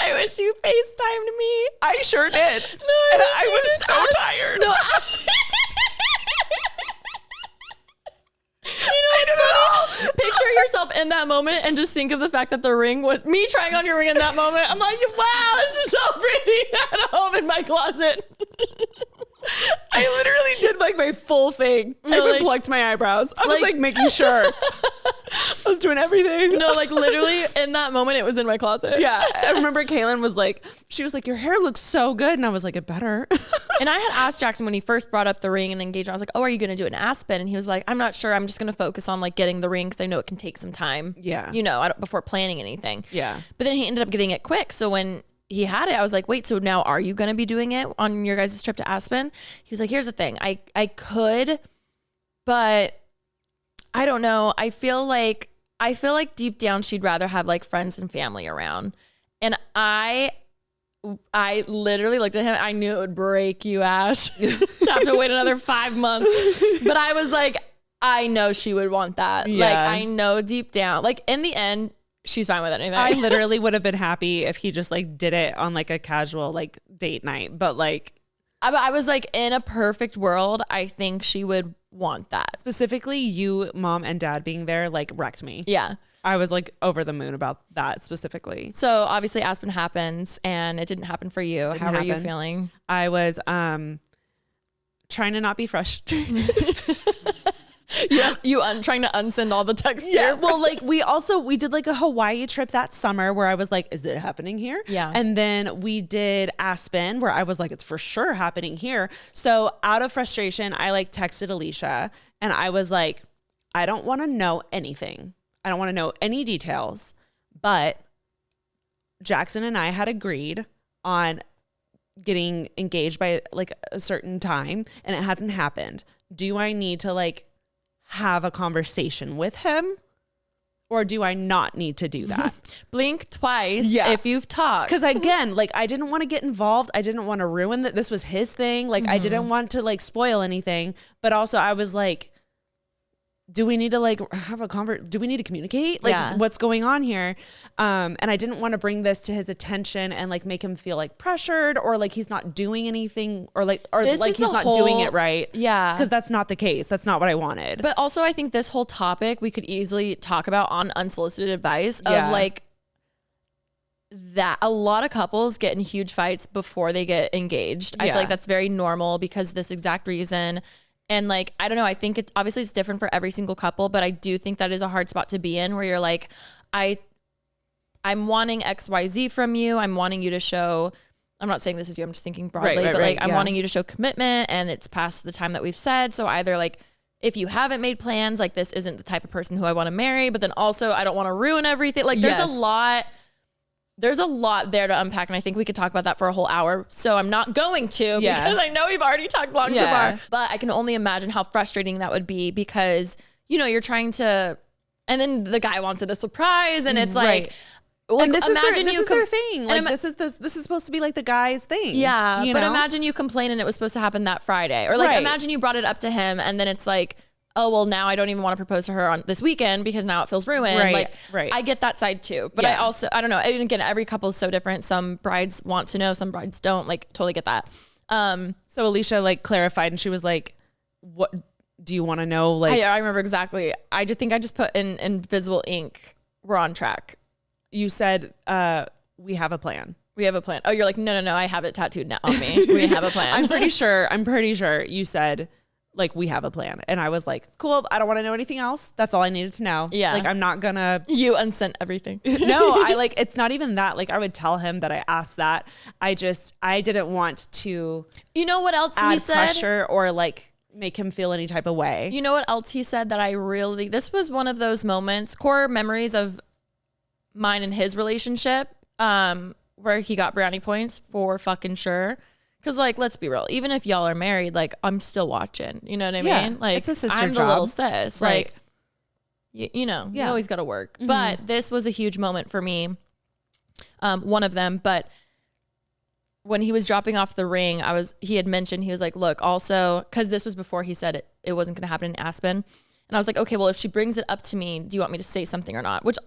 I wish you FaceTimed me. I sure did. No, and I was so tired. No, you know what's funny? Picture yourself in that moment and just think of the fact that the ring was me trying on your ring in that moment. I'm like, wow, this is so pretty at home in my closet. I literally did like my full thing. I even plucked my eyebrows. I was like making sure. I was doing everything. No, like literally in that moment, it was in my closet. Yeah. I remember Kaylin was like, she was like, your hair looks so good. And I was like, it better. And I had asked Jackson when he first brought up the ring and engagement, I was like, oh, are you going to do it in Aspen? And he was like, I'm not sure. I'm just going to focus on like getting the ring because I know it can take some time. Yeah. You know, before planning anything. Yeah. But then he ended up getting it quick. So when he had it, I was like, wait, so now are you going to be doing it on your guys' trip to Aspen? He was like, here's the thing. I could, but I don't know. I feel like deep down she'd rather have like friends and family around. And I literally looked at him. I knew it would break you, Ash, to have to wait another 5 months. But I was like, I know she would want that. Yeah. Like, I know deep down, like in the end, she's fine with anything. I literally would have been happy if he just like did it on like a casual like date night. But like, I was like, in a perfect world, I think she would want that. specifically you, mom and dad being there like wrecked me. Yeah. I was like over the moon about that specifically. So obviously Aspen happens and it didn't happen for you. How are you feeling? I was trying to not be frustrated. Trying to unsend all the texts. Yeah. Well, like we did like a Hawaii trip that summer where I was like, is it happening here? Yeah. And then we did Aspen where I was like, it's for sure happening here. So out of frustration, I like texted Alicia and I was like, I don't want to know anything. I don't want to know any details, but Jackson and I had agreed on getting engaged by like a certain time and it hasn't happened. Do I need to like have a conversation with him or do I not need to do that? Blink twice if you've talked. Because again, like I didn't want to get involved. I didn't want to ruin that. This was his thing. Like I didn't want to like spoil anything, but also I was like, do we need to like have a do we need to communicate? Like what's going on here? And I didn't want to bring this to his attention and like make him feel like pressured or like he's not doing anything or like he's not doing it right. Yeah. Because that's not the case. That's not what I wanted. But also I think this whole topic we could easily talk about on unsolicited advice of like that a lot of couples get in huge fights before they get engaged. I feel like that's very normal because this exact reason. And like, I don't know, I think it's obviously it's different for every single couple, but I do think that is a hard spot to be in where you're like, I'm wanting XYZ from you. I'm wanting you to show, I'm not saying this is you, I'm just thinking broadly, but like, I'm wanting you to show commitment and it's past the time that we've said. So either like, if you haven't made plans, like this isn't the type of person who I want to marry, but then also I don't want to ruin everything. Like there's a lot there to unpack. And I think we could talk about that for a whole hour. So I'm not going to because I know we've already talked long so far, but I can only imagine how frustrating that would be because, you know, you're trying to, and then the guy wants it a surprise and it's like and this is their thing. Like this is supposed to be like the guy's thing. Yeah. You but know? imagine you complain and it was supposed to happen that Friday. Or like imagine you brought it up to him and then it's like, oh, well, now I don't even want to propose to her on this weekend because now it feels ruined. I get that side too. But I don't know. And again, every couple is so different. Some brides want to know, some brides don't. Like totally get that. So Alicia like clarified and she was like, what do you want to know? Like, I remember exactly. I just think I just put in invisible ink. We're on track. You said, we have a plan. We have a plan. Oh, you're like, no. I have it tattooed now on me. We have a plan. I'm pretty sure you said like, we have a plan. And I was like, cool. I don't want to know anything else. That's all I needed to know. Yeah. Like, I'm not gonna. You unsent everything. No, it's not even that. Like I would tell him that I asked that. I didn't want to. You know what else add he said? Pressure or like make him feel any type of way. You know what else he said that this was one of those moments, core memories of mine and his relationship, where he got brownie points for fucking sure. Cause like, let's be real, even if y'all are married, like I'm still watching, you know what I mean? Like it's a sister I'm job. the little sis, Right. Like, you know, you always got to work, but this was a huge moment for me. One of them, but when he was dropping off the ring, he had mentioned, he was like, look, also, cause this was before he said it wasn't going to happen in Aspen. And I was like, okay, well, if she brings it up to me, do you want me to say something or not? Which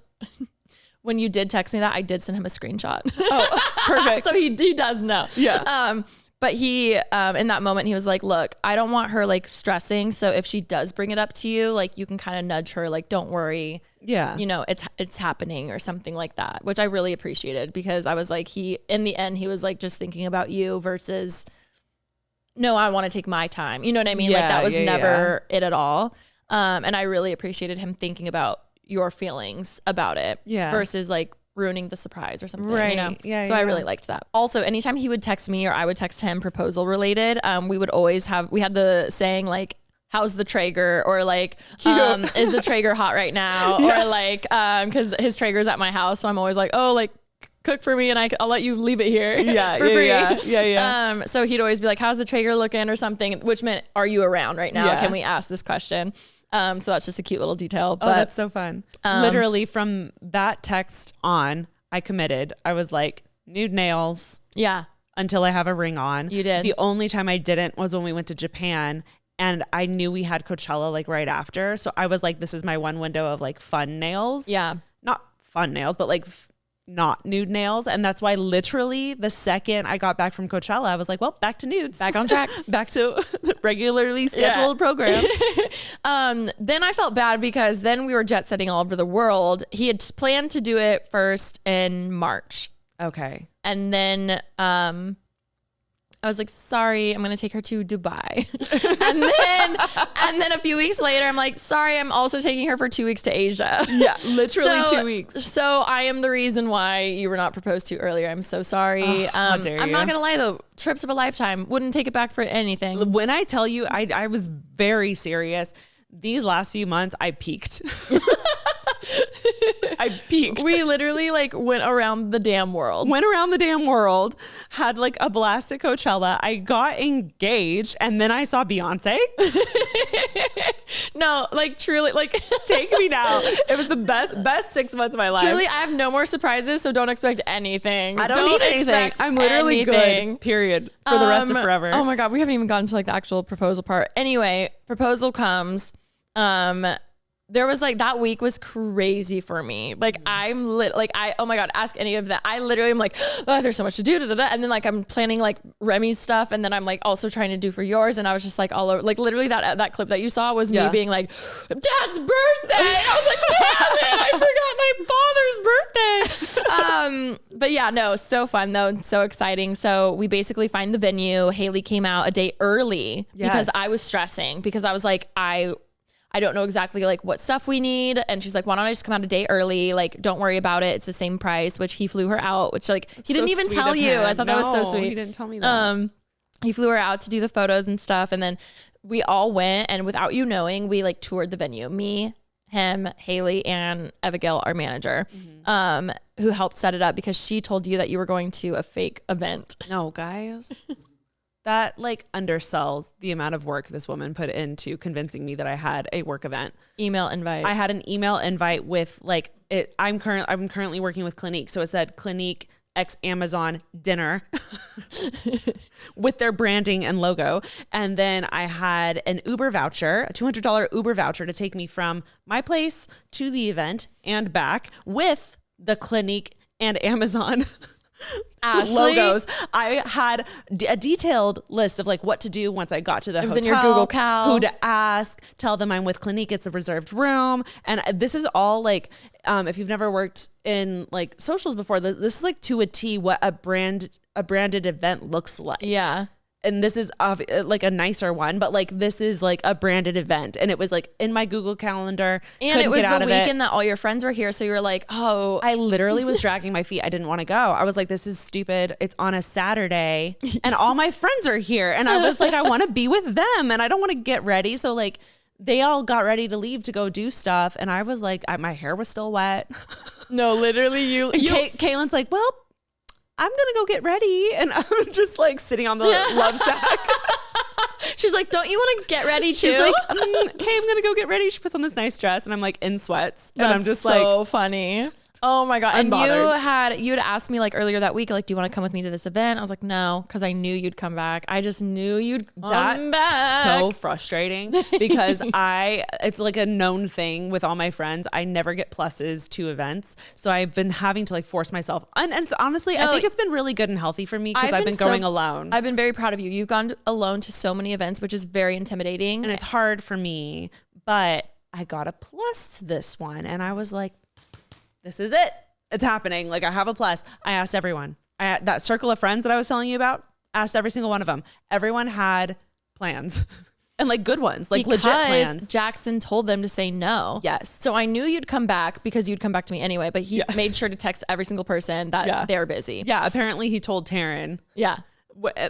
when you did text me that, I did send him a screenshot. Oh, perfect. So he does know. Yeah. But he, in that moment, he was like, look, I don't want her like stressing. So if she does bring it up to you, like you can kind of nudge her, like, don't worry. Yeah. You know, it's happening or something like that, which I really appreciated because I was like, in the end, he was like just thinking about you versus, no, I want to take my time. You know what I mean? Yeah, like that was never it at all. And I really appreciated him thinking about your feelings about it versus like ruining the surprise or something, you know? Yeah. So I really liked that. Also, anytime he would text me or I would text him proposal related, we would always we had the saying like, how's the Traeger? Or like, is the Traeger hot right now? Or like, cause his Traeger's at my house. So I'm always like, oh, like cook for me and I'll let you leave it here for free. Yeah. So he'd always be like, how's the Traeger looking or something, which meant, are you around right now? Yeah. Can we ask this question? So that's just a cute little detail. But that's so fun. Literally from that text on, I committed. I was like, nude nails. Yeah. Until I have a ring on. You did. The only time I didn't was when we went to Japan and I knew we had Coachella like right after. So I was like, this is my one window of like fun nails. Yeah. Not fun nails, but like not nude nails. And that's why literally the second I got back from Coachella, I was like, well, back to nudes. Back on track. Back to the regularly scheduled program. Then I felt bad because then we were jet setting all over the world. He had planned to do it first in March. Okay. And then I was like, sorry, I'm going to take her to Dubai. and then a few weeks later, I'm like, sorry, I'm also taking her for 2 weeks to Asia. Yeah, literally 2 weeks. So I am the reason why you were not proposed to earlier. I'm so sorry. How dare I'm you. not going to lie though. Trips of a lifetime. Wouldn't take it back for anything. When I tell you, I was very serious. These last few months, I peaked. I peaked. We literally like went around the damn world. Had like a blast at Coachella. I got engaged and then I saw Beyonce. No, like truly, like take me now. It was the best 6 months of my life. Truly, I have no more surprises, so don't expect anything. I don't need anything. I'm literally good, period, for the rest of forever. Oh my God, we haven't even gotten to like the actual proposal part. Anyway, proposal comes. There was like, that week was crazy for me. Like oh my God, ask any of that. I literally am like, oh, there's so much to do. And then like, I'm planning like Remy's stuff. And then I'm like also trying to do for yours. And I was just like all over, like literally that clip that you saw was me being like, Dad's birthday. I was like, damn it, I forgot my father's birthday. But But yeah, no, so fun though. And so exciting. So we basically find the venue. Haley came out a day early because I was stressing because I was like, I don't know exactly like what stuff we need. And she's like, why don't I just come out a day early? Like, don't worry about it. It's the same price, which he flew her out, which like, he didn't even tell you. I thought that was so sweet. He didn't tell me that. He flew her out to do the photos and stuff. And then we all went, and without you knowing, we like toured the venue. Me, him, Haley, and Abigail, our manager, who helped set it up because she told you that you were going to a fake event. No, guys. That like undersells the amount of work this woman put into convincing me that I had a work event. Email invite. I had an email invite with like it. I'm currently working with Clinique, so it said Clinique X Amazon dinner with their branding and logo. And then I had an Uber voucher, a $200 Uber voucher to take me from my place to the event and back with the Clinique and Amazon Ashley? logos. I had a detailed list of like what to do once I got to the hotel. It was in your Google Cal. Who to ask, tell them I'm with Clinique, it's a reserved room. And this is all like, if you've never worked in like socials before, this is like to a T what a branded event looks like. Yeah. And this is like a nicer one, but like this is like a branded event. And it was like in my Google Calendar. And it was the weekend that all your friends were here. So you were like, oh. I literally was dragging my feet. I didn't want to go. I was like, this is stupid. It's on a Saturday and all my friends are here. And I was like, I want to be with them and I don't want to get ready. So like they all got ready to leave to go do stuff. And I was like, my hair was still wet. No, literally you. Kaylin's like, well, I'm going to go get ready. And I'm just like sitting on the love sack. She's like, don't you want to get ready too? She's like, okay, I'm going to go get ready. She puts on this nice dress and I'm like in sweats. And I'm just so like, funny. Oh my God. Unbothered. And you had asked me like earlier that week, like, do you want to come with me to this event? I was like, no, because I knew you'd come back. I just knew you'd come back. So frustrating because it's like a known thing with all my friends. I never get pluses to events. So I've been having to like force myself. And honestly, I think it's been really good and healthy for me because I've been going alone. I've been very proud of you. You've gone alone to so many events, which is very intimidating. And it's hard for me, but I got a plus to this one. And I was like, this is it. It's happening. Like I have a plus. I asked everyone. That circle of friends that I was telling you about, asked every single one of them. Everyone had plans and like good ones, like legit plans. Jackson told them to say no. Yes. So I knew you'd come back because you'd come back to me anyway, but he made sure to text every single person that they were busy. Yeah. Apparently he told Taryn. Yeah.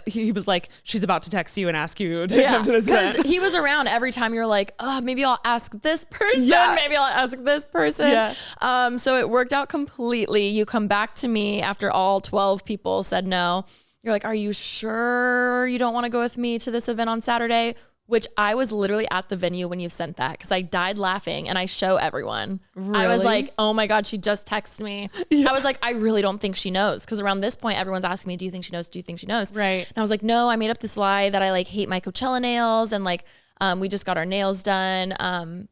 He was like, she's about to text you and ask you to come to this event. Because he was around every time you were like, oh, maybe I'll ask this person. Yeah. Maybe I'll ask this person. Yeah. So it worked out completely. You come back to me after all 12 people said no. You're like, are you sure you don't want to go with me to this event on Saturday? Which I was literally at the venue when you sent that because I died laughing and I show everyone. Really? I was like, oh my God, she just texted me. Yeah. I was like, I really don't think she knows. Because around this point, everyone's asking me, do you think she knows? Do you think she knows? Right. And I was like, no, I made up this lie that I like hate my Coachella nails. And like, we just got our nails done.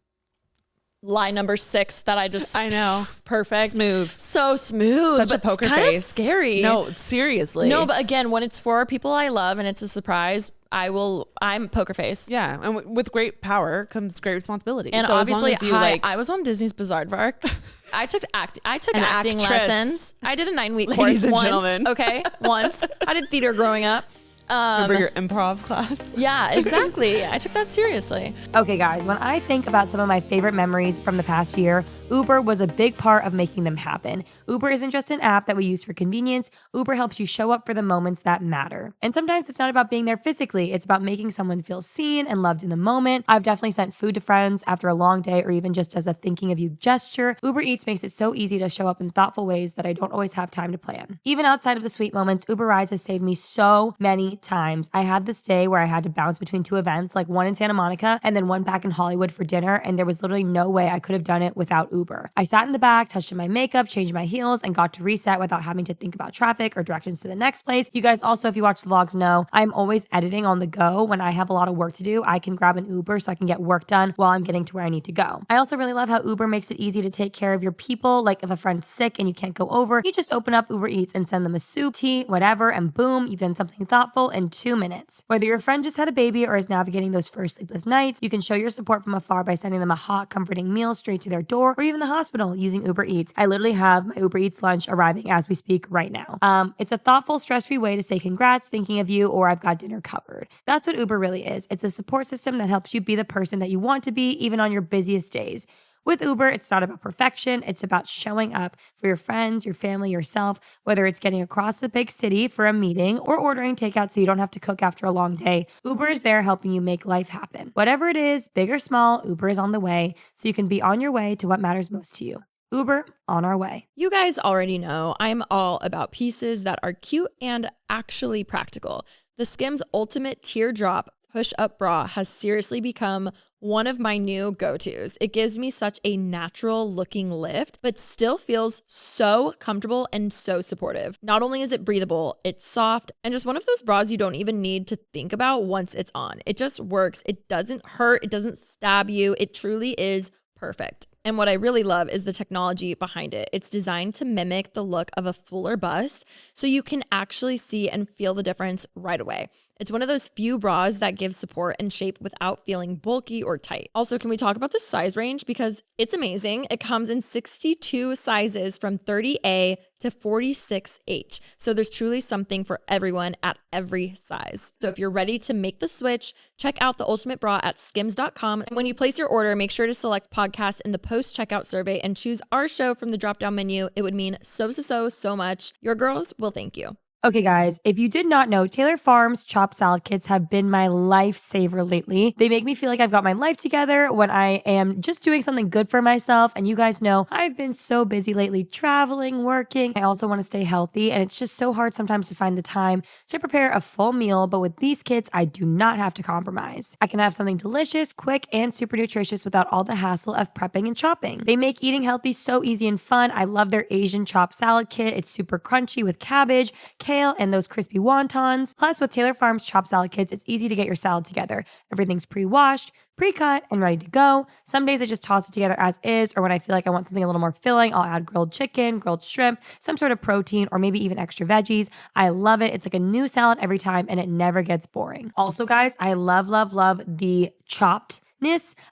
Lie number 6 that I know. Perfect. Smooth. So smooth. Such a poker kind face. Of scary. No, seriously. No, but again, when it's for people I love and it's a surprise, I'm poker face. Yeah. And with great power comes great responsibility. And so obviously as long as I was on Disney's Bizaardvark. I took acting actress. lessons. I did a 9-week course once. Gentlemen. Okay. Once. I did theater growing up. Remember your improv class? Yeah, exactly. I took that seriously. Okay, guys, when I think about some of my favorite memories from the past year, Uber was a big part of making them happen. Uber isn't just an app that we use for convenience. Uber helps you show up for the moments that matter. And sometimes it's not about being there physically. It's about making someone feel seen and loved in the moment. I've definitely sent food to friends after a long day or even just as a thinking of you gesture. Uber Eats makes it so easy to show up in thoughtful ways that I don't always have time to plan. Even outside of the sweet moments, Uber Rides has saved me so many times. I had this day where I had to bounce between 2 events, like one in Santa Monica and then one back in Hollywood for dinner, and there was literally no way I could have done it without Uber. I sat in the back, touched my makeup, changed my heels, and got to reset without having to think about traffic or directions to the next place. You guys also, if you watch the vlogs, know I'm always editing on the go. When I have a lot of work to do, I can grab an Uber so I can get work done while I'm getting to where I need to go. I also really love how Uber makes it easy to take care of your people. Like if a friend's sick and you can't go over, you just open up Uber Eats and send them a soup, tea, whatever, and boom, you've done something thoughtful travel in 2 minutes. Whether your friend just had a baby or is navigating those first sleepless nights, you can show your support from afar by sending them a hot, comforting meal straight to their door or even the hospital using Uber Eats. I literally have my Uber Eats lunch arriving as we speak right now. It's a thoughtful, stress-free way to say congrats, thinking of you, or I've got dinner covered. That's what Uber really is. It's a support system that helps you be the person that you want to be, even on your busiest days. With Uber, it's not about perfection. It's about showing up for your friends, your family, yourself, whether it's getting across the big city for a meeting or ordering takeout so you don't have to cook after a long day. Uber is there helping you make life happen. Whatever it is, big or small, Uber is on the way so you can be on your way to what matters most to you. Uber, on our way. You guys already know I'm all about pieces that are cute and actually practical. The Skims Ultimate Teardrop Push-Up Bra has seriously become one of my new go-tos. It gives me such a natural looking lift, but still feels so comfortable and so supportive. Not only is it breathable, it's soft, and just one of those bras you don't even need to think about once it's on. It just works. It doesn't hurt. It doesn't stab you. It truly is perfect. And what I really love is the technology behind it. It's designed to mimic the look of a fuller bust, so you can actually see and feel the difference right away. It's one of those few bras that gives support and shape without feeling bulky or tight. Also, can we talk about the size range? Because it's amazing. It comes in 62 sizes from 30A to 46H. So there's truly something for everyone at every size. So if you're ready to make the switch, check out the Ultimate Bra at skims.com. And when you place your order, make sure to select podcast in the post-checkout survey and choose our show from the drop-down menu. It would mean so much. Your girls will thank you. Okay, guys, if you did not know, Taylor Farms chopped salad kits have been my lifesaver lately. They make me feel like I've got my life together when I am just doing something good for myself. And you guys know I've been so busy lately traveling, working. I also want to stay healthy, and it's just so hard sometimes to find the time to prepare a full meal. But with these kits, I do not have to compromise. I can have something delicious, quick, and super nutritious without all the hassle of prepping and chopping. They make eating healthy so easy and fun. I love their Asian chopped salad kit. It's super crunchy with cabbage, kale, and those crispy wontons. Plus, with Taylor Farms chopped salad kits, it's easy to get your salad together. Everything's pre-washed, pre-cut, and ready to go. Some days I just toss it together as is, or when I feel like I want something a little more filling, I'll add grilled chicken, grilled shrimp, some sort of protein, or maybe even extra veggies. I love it. It's like a new salad every time, and it never gets boring. Also, guys, I love the chopped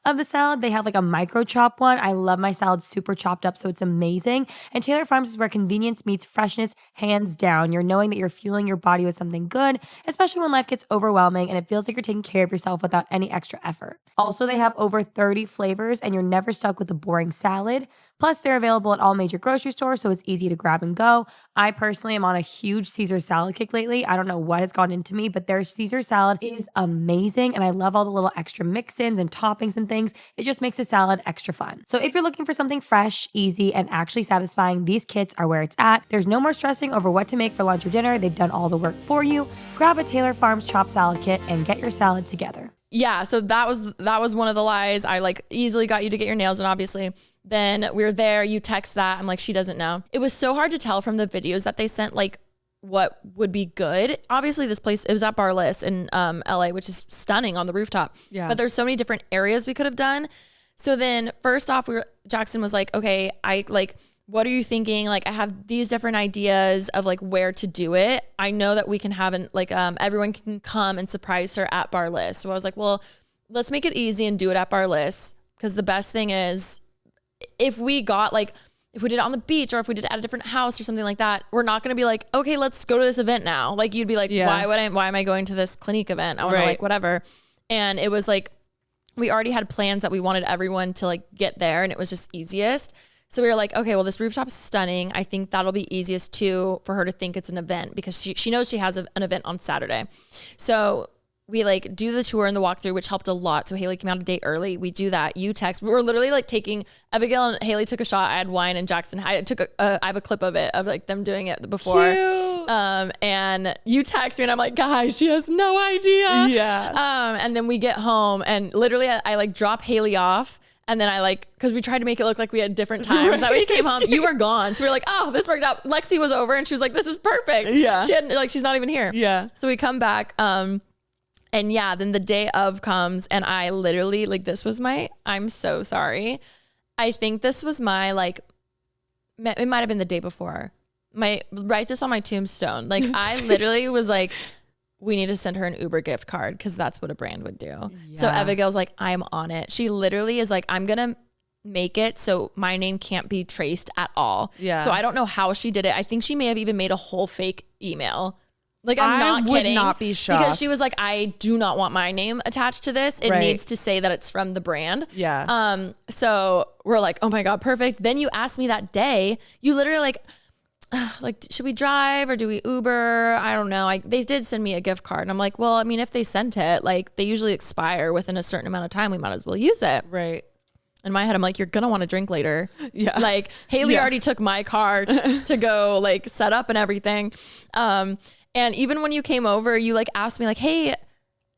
of the salad. They have like a micro chop one. I love my salad super chopped up, so it's amazing. And Taylor Farms is where convenience meets freshness, hands down. You're knowing that you're fueling your body with something good, especially when life gets overwhelming and it feels like you're taking care of yourself without any extra effort. Also, they have over 30 flavors and you're never stuck with a boring salad. Plus, they're available at all major grocery stores, so it's easy to grab and go. I personally am on a huge Caesar salad kick lately. I don't know what has gone into me, but their Caesar salad is amazing, and I love all the little extra mix-ins and toppings and things. It just makes a salad extra fun. So if you're looking for something fresh, easy, and actually satisfying, these kits are where it's at. There's no more stressing over what to make for lunch or dinner. They've done all the work for you. Grab a Taylor Farms chopped salad kit and get your salad together. Yeah, so that was one of the lies. I like easily got you to get your nails done, obviously. Then we were there, you text that. I'm like, she doesn't know. It was so hard to tell from the videos that they sent, like, what would be good. Obviously, this place, it was at Barless in LA, which is stunning on the rooftop. Yeah. But there's so many different areas we could have done. So then first off, Jackson was like, okay, what are you thinking? Like, I have these different ideas of like where to do it. I know that we can have everyone can come and surprise her at Barless. So I was like, well, let's make it easy and do it at Barless. Because the best thing is if we did it on the beach or if we did it at a different house or something like that, we're not going to be like, okay, let's go to this event now. Like you'd be like, why am I going to this Clinique event? I want to like whatever. And it was like, we already had plans that we wanted everyone to like get there and it was just easiest. So we were like, okay, well, this rooftop is stunning. I think that'll be easiest too for her to think it's an event because she knows she has an event on Saturday. So we like do the tour and the walkthrough, which helped a lot. So Haley came out a day early. We do that. You text. We were literally like Abigail and Haley took a shot. I had wine and Jackson. I have a clip of it of like them doing it before. Cute. And you text me and I'm like, guys, she has no idea. Yeah. And then we get home and literally I like drop Haley off. And then because we tried to make it look like we had different times that we came home, you were gone. So we were like, oh, this worked out. Lexi was over and she was like, this is perfect. Yeah. She's not even here. Yeah. So we come back. And yeah, then the day of comes and I literally I'm so sorry. I think this was my it might've been the day before. Write this on my tombstone. Like I literally was like, we need to send her an Uber gift card because that's what a brand would do. So Abigail's like, I'm on it. She literally is like, I'm going to make it so my name can't be traced at all. Yeah. So I don't know how she did it. I think she may have even made a whole fake email. Like, I'm not kidding. I would not be shocked. Because she was like, I do not want my name attached to this. It needs to say that it's from the brand. Yeah. So we're like, oh my God, perfect. Then you asked me that day, you literally like, should we drive or do we Uber? I don't know. They did send me a gift card. And I'm like, well, I mean, if they sent it, like they usually expire within a certain amount of time, we might as well use it. Right. In my head, I'm like, you're going to want to drink later. Yeah. Like Haley already took my car to go like set up and everything. And even when you came over, you like asked me like, hey,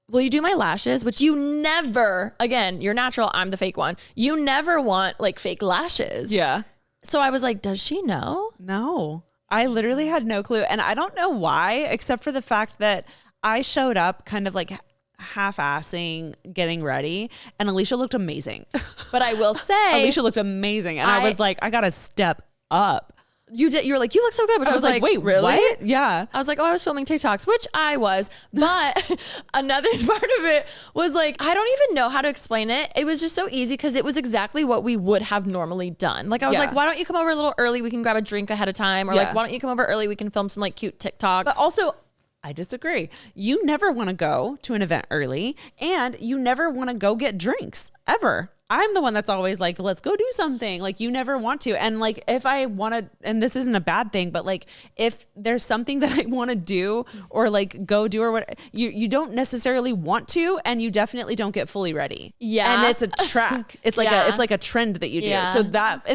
will you do my lashes? Which you never, again, you're natural. I'm the fake one. You never want like fake lashes. Yeah. So I was like, does she know? No, I literally had no clue. And I don't know why, except for the fact that I showed up kind of like half-assing getting ready, and Alicia looked amazing. But I will say Alicia looked amazing, and I was like, I gotta step up. You did. You were like, you look so good. Which I was like, wait, really? What? Yeah. I was like, oh, I was filming TikToks, which I was. But another part of it was like, I don't even know how to explain it. It was just so easy because it was exactly what we would have normally done. Like, I was like, why don't you come over a little early? We can grab a drink ahead of time. Or like, why don't you come over early? We can film some like cute TikToks. But also, I disagree. You never want to go to an event early, and you never want to go get drinks ever. I'm the one that's always like, let's go do something. Like, you never want to. And like, if I want to, and this isn't a bad thing, but like, if there's something that I want to do or like go do or what, you don't necessarily want to, and you definitely don't get fully ready. Yeah. And it's a track. It's like it's like a trend that you do. So that,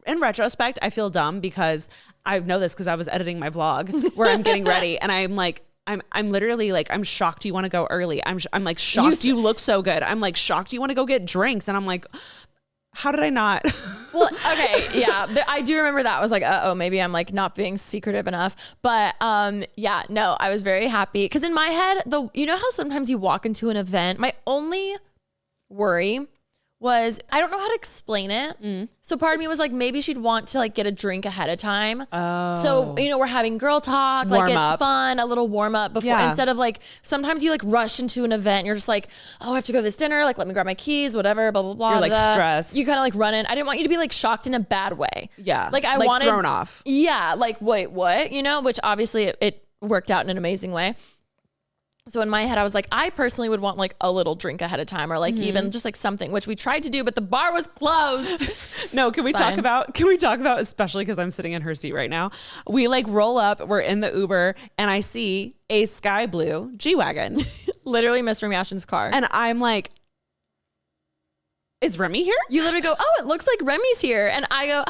in retrospect, I feel dumb because I know this because I was editing my vlog where I'm getting ready, and I'm like, I'm literally like, I'm shocked you want to go early. I'm like shocked you look so good. I'm like shocked you want to go get drinks. And I'm like, how did I not? Well, okay. Yeah. I do remember that. I was like, maybe I'm like not being secretive enough. But yeah, no, I was very happy. Because in my head, you know how sometimes you walk into an event, my only worry was, I don't know how to explain it. So part of me was like, maybe she'd want to like get a drink ahead of time. Oh. So, you know, we're having girl talk, like it's fun, a little warm up before, instead of like, sometimes you like rush into an event and you're just like, oh, I have to go to this dinner. Like, let me grab my keys, whatever, blah, blah, blah. You're like stressed. You kind of like run in. I didn't want you to be like shocked in a bad way. Yeah. Like I wanted thrown off. Yeah. Like, wait, what? You know, which obviously it worked out in an amazing way. So in my head, I was like, I personally would want like a little drink ahead of time, or like even just like something, which we tried to do, but the bar was closed. No, can we talk about, especially because I'm sitting in her seat right now. We like roll up, we're in the Uber, and I see a sky blue G-Wagon. Literally Miss Remy Ashton's car. And I'm like, is Remy here? You literally go, oh, it looks like Remy's here. And I go,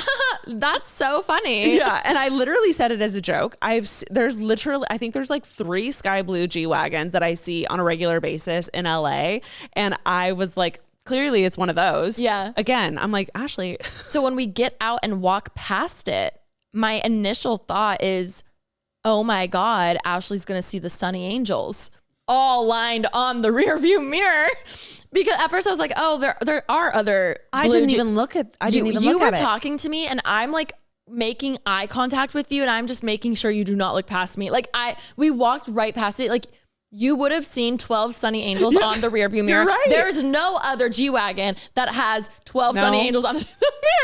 that's so funny. Yeah. And I literally said it as a joke. I think there's like 3 sky blue G-Wagons that I see on a regular basis in LA. And I was like, clearly it's one of those. Yeah. Again, I'm like, Ashley. So when we get out and walk past it, my initial thought is, oh my God, Ashley's going to see the Sunny Angels all lined on the rear view mirror. Because at first I was like, oh, there are other. I didn't even look at it. You were talking to me and I'm like making eye contact with you, and I'm just making sure you do not look past me. Like we walked right past it. Like you would have seen 12 Sunny Angels on the rear view mirror. You're right. There's no other G-Wagon that has 12 Sunny Angels on the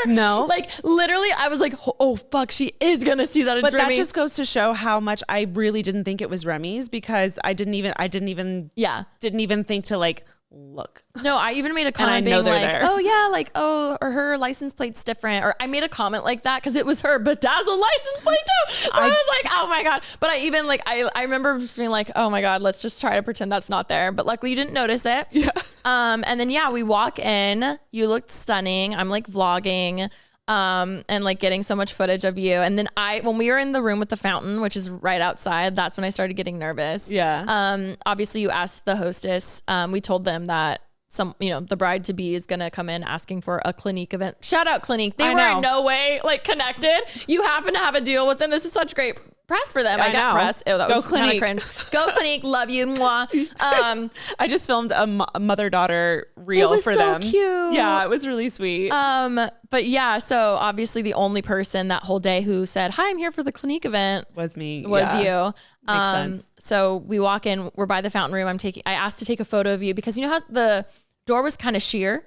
mirror. No. Like literally I was like, oh fuck, she is going to see that it's Remy. But that Remy. just goes to show how much I really didn't think it was Remy's, because I didn't even think to like look. No, I even made a comment being like, oh yeah, like, oh, or her license plate's different. Or I made a comment like that because it was her bedazzled license plate too. So I was like, oh my God. But I even like, I remember just being like, oh my God, let's just try to pretend that's not there. But luckily you didn't notice it. Yeah. And then we walk in, you looked stunning. I'm like vlogging. And like getting so much footage of you. And then when we were in the room with the fountain, which is right outside, that's when I started getting nervous. Yeah. Obviously you asked the hostess, we told them that the bride to be is going to come in asking for a Clinique event. Shout out Clinique. They were in no way like connected. You happen to have a deal with them. This is such great press for them. I I got know. press. Ew, that Go was kind of Clinique. cringe. Go Clinique. Love you. Mwah. I just filmed a mother-daughter reel was for so them. cute. Yeah, it was really sweet. But yeah, so obviously the only person that whole day who said, "Hi, I'm here for the Clinique event," was me. was yeah. you. Makes sense. So we walk in, we're by the fountain room. I asked to take a photo of you because you know how the door was kind of sheer.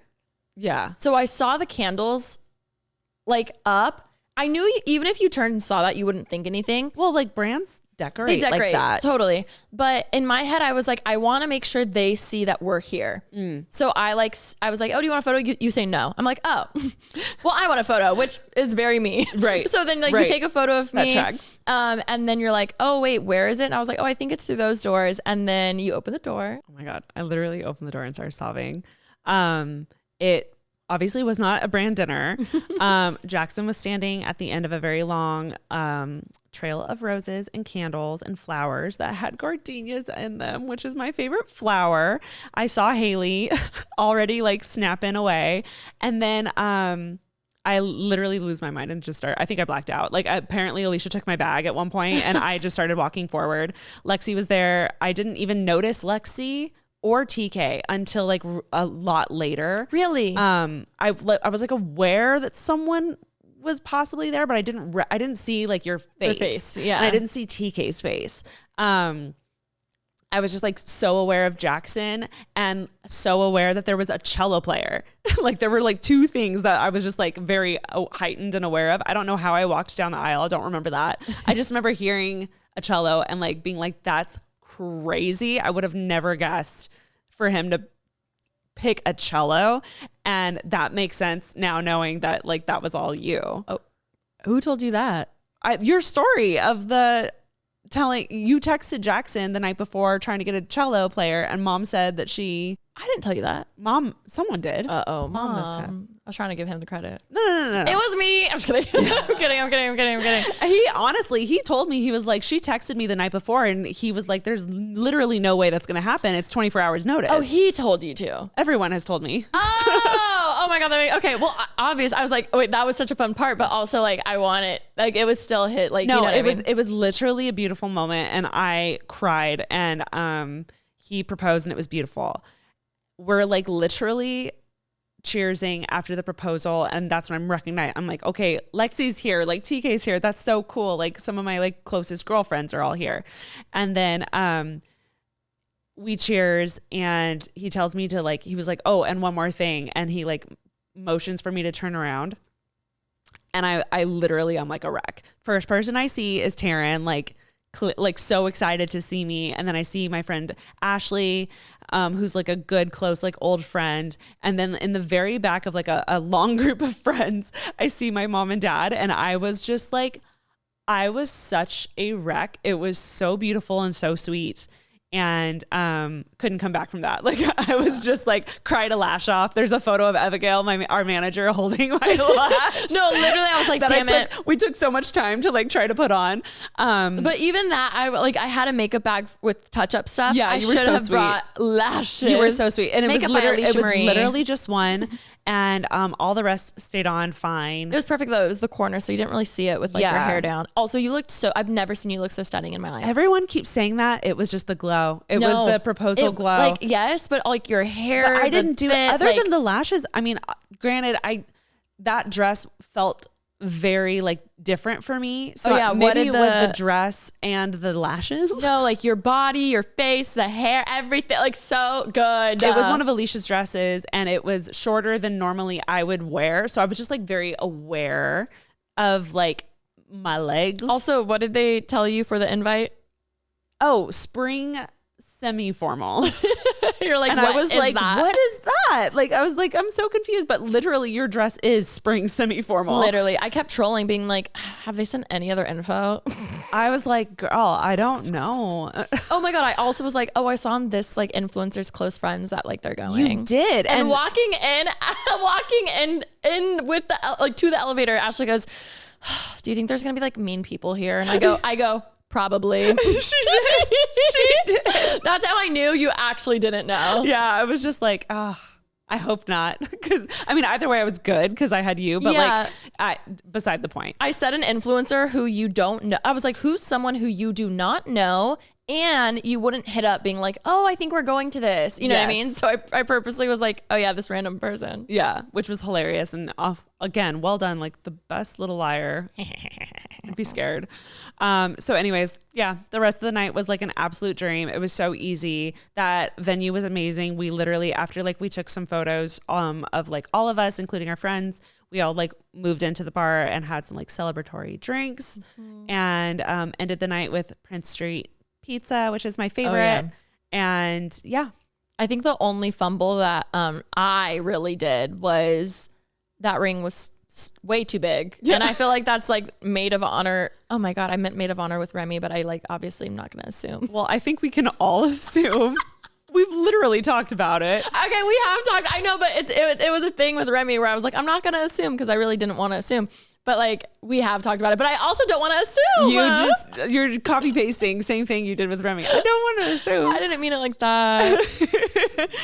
Yeah. So I saw the candles like up. I knew even if you turned and saw that, you wouldn't think anything. Well, like brands decorate, They decorate like that. totally. But in my head, I was like, I want to make sure they see that we're here. So I was like, oh, do you want a photo? You say no. I'm like, oh, well, I want a photo, which is very me. Right. So then like Right. you take a photo of me. That tracks. And then you're like, oh wait, where is it? And I was like, oh, I think it's through those doors. And then you open the door. Oh my God. I literally opened the door and started sobbing. It obviously was not a brand dinner. Jackson was standing at the end of a very long trail of roses and candles and flowers that had gardenias in them, which is my favorite flower. I saw Haley already like snapping away. And then I literally lose my mind and just start. I think I blacked out. Like apparently Alicia took my bag at one point and I just started walking forward. Lexi was there. I didn't even notice Lexi or TK until like a lot later. Really? I was like aware that someone was possibly there, but I didn't see like your face. Yeah. And I didn't see TK's face. I was just like so aware of Jackson and so aware that there was a cello player. Like there were like two things that I was just like very heightened and aware of. I don't know how I walked down the aisle. I don't remember that. I just remember hearing a cello and like being like, that's crazy. I would have never guessed for him to pick a cello. And that makes sense now knowing that like that was all you. Oh, who told you that? Your story of the telling you texted Jackson the night before trying to get a cello player and mom said that I didn't tell you that. someone did. Uh-oh, Mom must have. I was trying to give him the credit. No. It was me. I'm just kidding. I'm kidding. He honestly, he told me, he was like, she texted me the night before and he was like, there's literally no way that's going to happen. It's 24 hours notice. Oh, he told you to. Everyone has told me. Oh my God. Okay. Well, obvious. I was like, wait, that was such a fun part, but also like, I want it. Like it was still hit. Like, No, you know what it I mean? was literally a beautiful moment and I cried and he proposed and it was beautiful. We're like literally cheersing after the proposal and that's when I'm recognizing, I'm like, okay, Lexi's here, like TK's here, that's so cool, like some of my like closest girlfriends are all here. And then we cheers and he tells me to like, he was like, oh, and one more thing, and he like motions for me to turn around and I literally, I'm like a wreck. First person I see is Taryn, like so excited to see me. And then I see my friend Ashley, who's like a good, close, like old friend. And then in the very back of like a long group of friends, I see my mom and dad. And I was just like, I was such a wreck. It was so beautiful and so sweet. And couldn't come back from that. Like I was just like cried a lash off. There's a photo of Abigail, our manager, holding my lash. No, literally, I was like, damn it. We took so much time to like try to put on. But even that, I had a makeup bag with touch-up stuff. Yeah, I you were should so have sweet. brought lashes. You were so sweet. And it was, Makeup by Alicia Marie. literally just one. And all the rest stayed on fine. It was perfect though. It was the corner, so you didn't really see it with like your hair down. Also, you looked I've never seen you look so stunning in my life. Everyone keeps saying that. It was just the glow. It was the proposal glow. Like, yes, but like your hair. But I didn't do it fit, other like, than the lashes. I mean, granted, that dress felt very like different for me. So maybe it was the dress and the lashes. No, like your body, your face, the hair, everything, like so good. It was one of Alicia's dresses and it was shorter than normally I would wear. So I was just like very aware of like my legs. Also, what did they tell you for the invite? Oh, spring semi-formal. You're like, and what I was is like, that? what is that? Like, I was like, I'm so confused, but literally your dress is spring semi-formal. Literally. I kept trolling being like, have they sent any other info? I was like, girl, I don't know. Oh my God. I also was like, oh, I saw on this like influencers close friends that like they're going. You did. And walking in with the, like to the elevator, Ashley goes, do you think there's going to be like mean people here? And I go, probably. She did. That's how I knew you actually didn't know. Yeah, I was just like, I hope not. Because I mean, either way, I was good because I had you. But like, beside the point. I said an influencer who you don't know. I was like, who's someone who you do not know? And you wouldn't hit up being like, oh, I think we're going to this. You know what I mean? So I purposely was like, oh yeah, this random person. Yeah, which was hilarious. And again, well done. Like the best little liar. I'd be scared. So anyways, yeah, the rest of the night was like an absolute dream. It was so easy. That venue was amazing. We literally, after like we took some photos of like all of us, including our friends, we all like moved into the bar and had some like celebratory drinks and ended the night with Prince Street Pizza, which is my favorite. And yeah, I think the only fumble that I really did was that ring was way too big. And I feel like that's like maid of honor. Oh my God, I meant maid of honor with Remy, but I like obviously I'm not going to assume. Well, I think we can all assume. We've literally talked about it. Okay, we have talked. I know, but it was a thing with Remy where I was like, I'm not going to assume because I really didn't want to assume. But like we have talked about it, but I also don't want to assume. You're copy pasting same thing you did with Remy. I don't want to assume. I didn't mean it like that.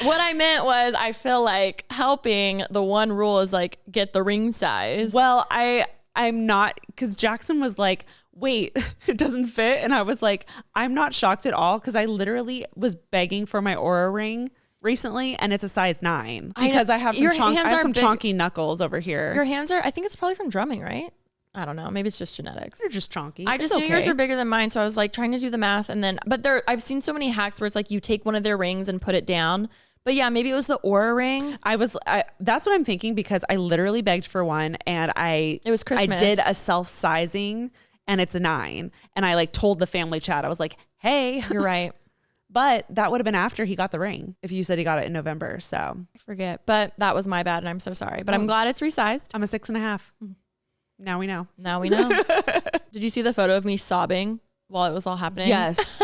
What I meant was I feel like helping, the one rule is like get the ring size. Well, I'm not, because Jackson was like, wait, it doesn't fit. And I was like, I'm not shocked at all because I literally was begging for my Aura ring recently and it's a size 9 because I have some chunky knuckles over here. Your hands are, I think it's probably from drumming, right? I don't know. Maybe it's just genetics. You're just chunky. I just knew yours were bigger than mine. So I was like trying to do the math and then, but I've seen so many hacks where it's like you take one of their rings and put it down. But yeah, maybe it was the Aura ring. That's what I'm thinking because I literally begged for one and it was Christmas. I did a self-sizing and it's a 9. And I like told the family chat, I was like, hey. You're right. But that would have been after he got the ring if you said he got it in November. So I forget, but that was my bad and I'm so sorry. But I'm glad it's resized. I'm a 6.5. Now we know. Did you see the photo of me sobbing while it was all happening? Yes.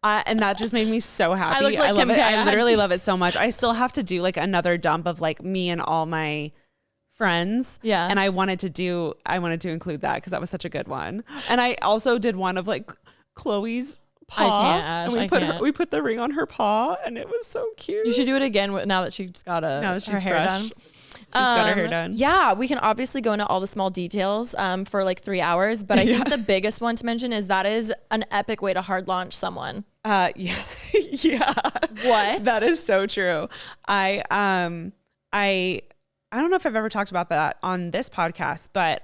And that just made me so happy. I looked like love Kim it. K. I literally love it so much. I still have to do like another dump of like me and all my friends. Yeah. And I wanted to include that because that was such a good one. And I also did one of like Chloe's paw. I can't, Ash. And we put the ring on her paw and it was so cute. You should do it again now that she's got her hair done. She's got her hair done. Yeah, we can obviously go into all the small details for like 3 hours, but I think the biggest one to mention is that is an epic way to hard launch someone. Yeah. What? That is so true. I don't know if I've ever talked about that on this podcast, but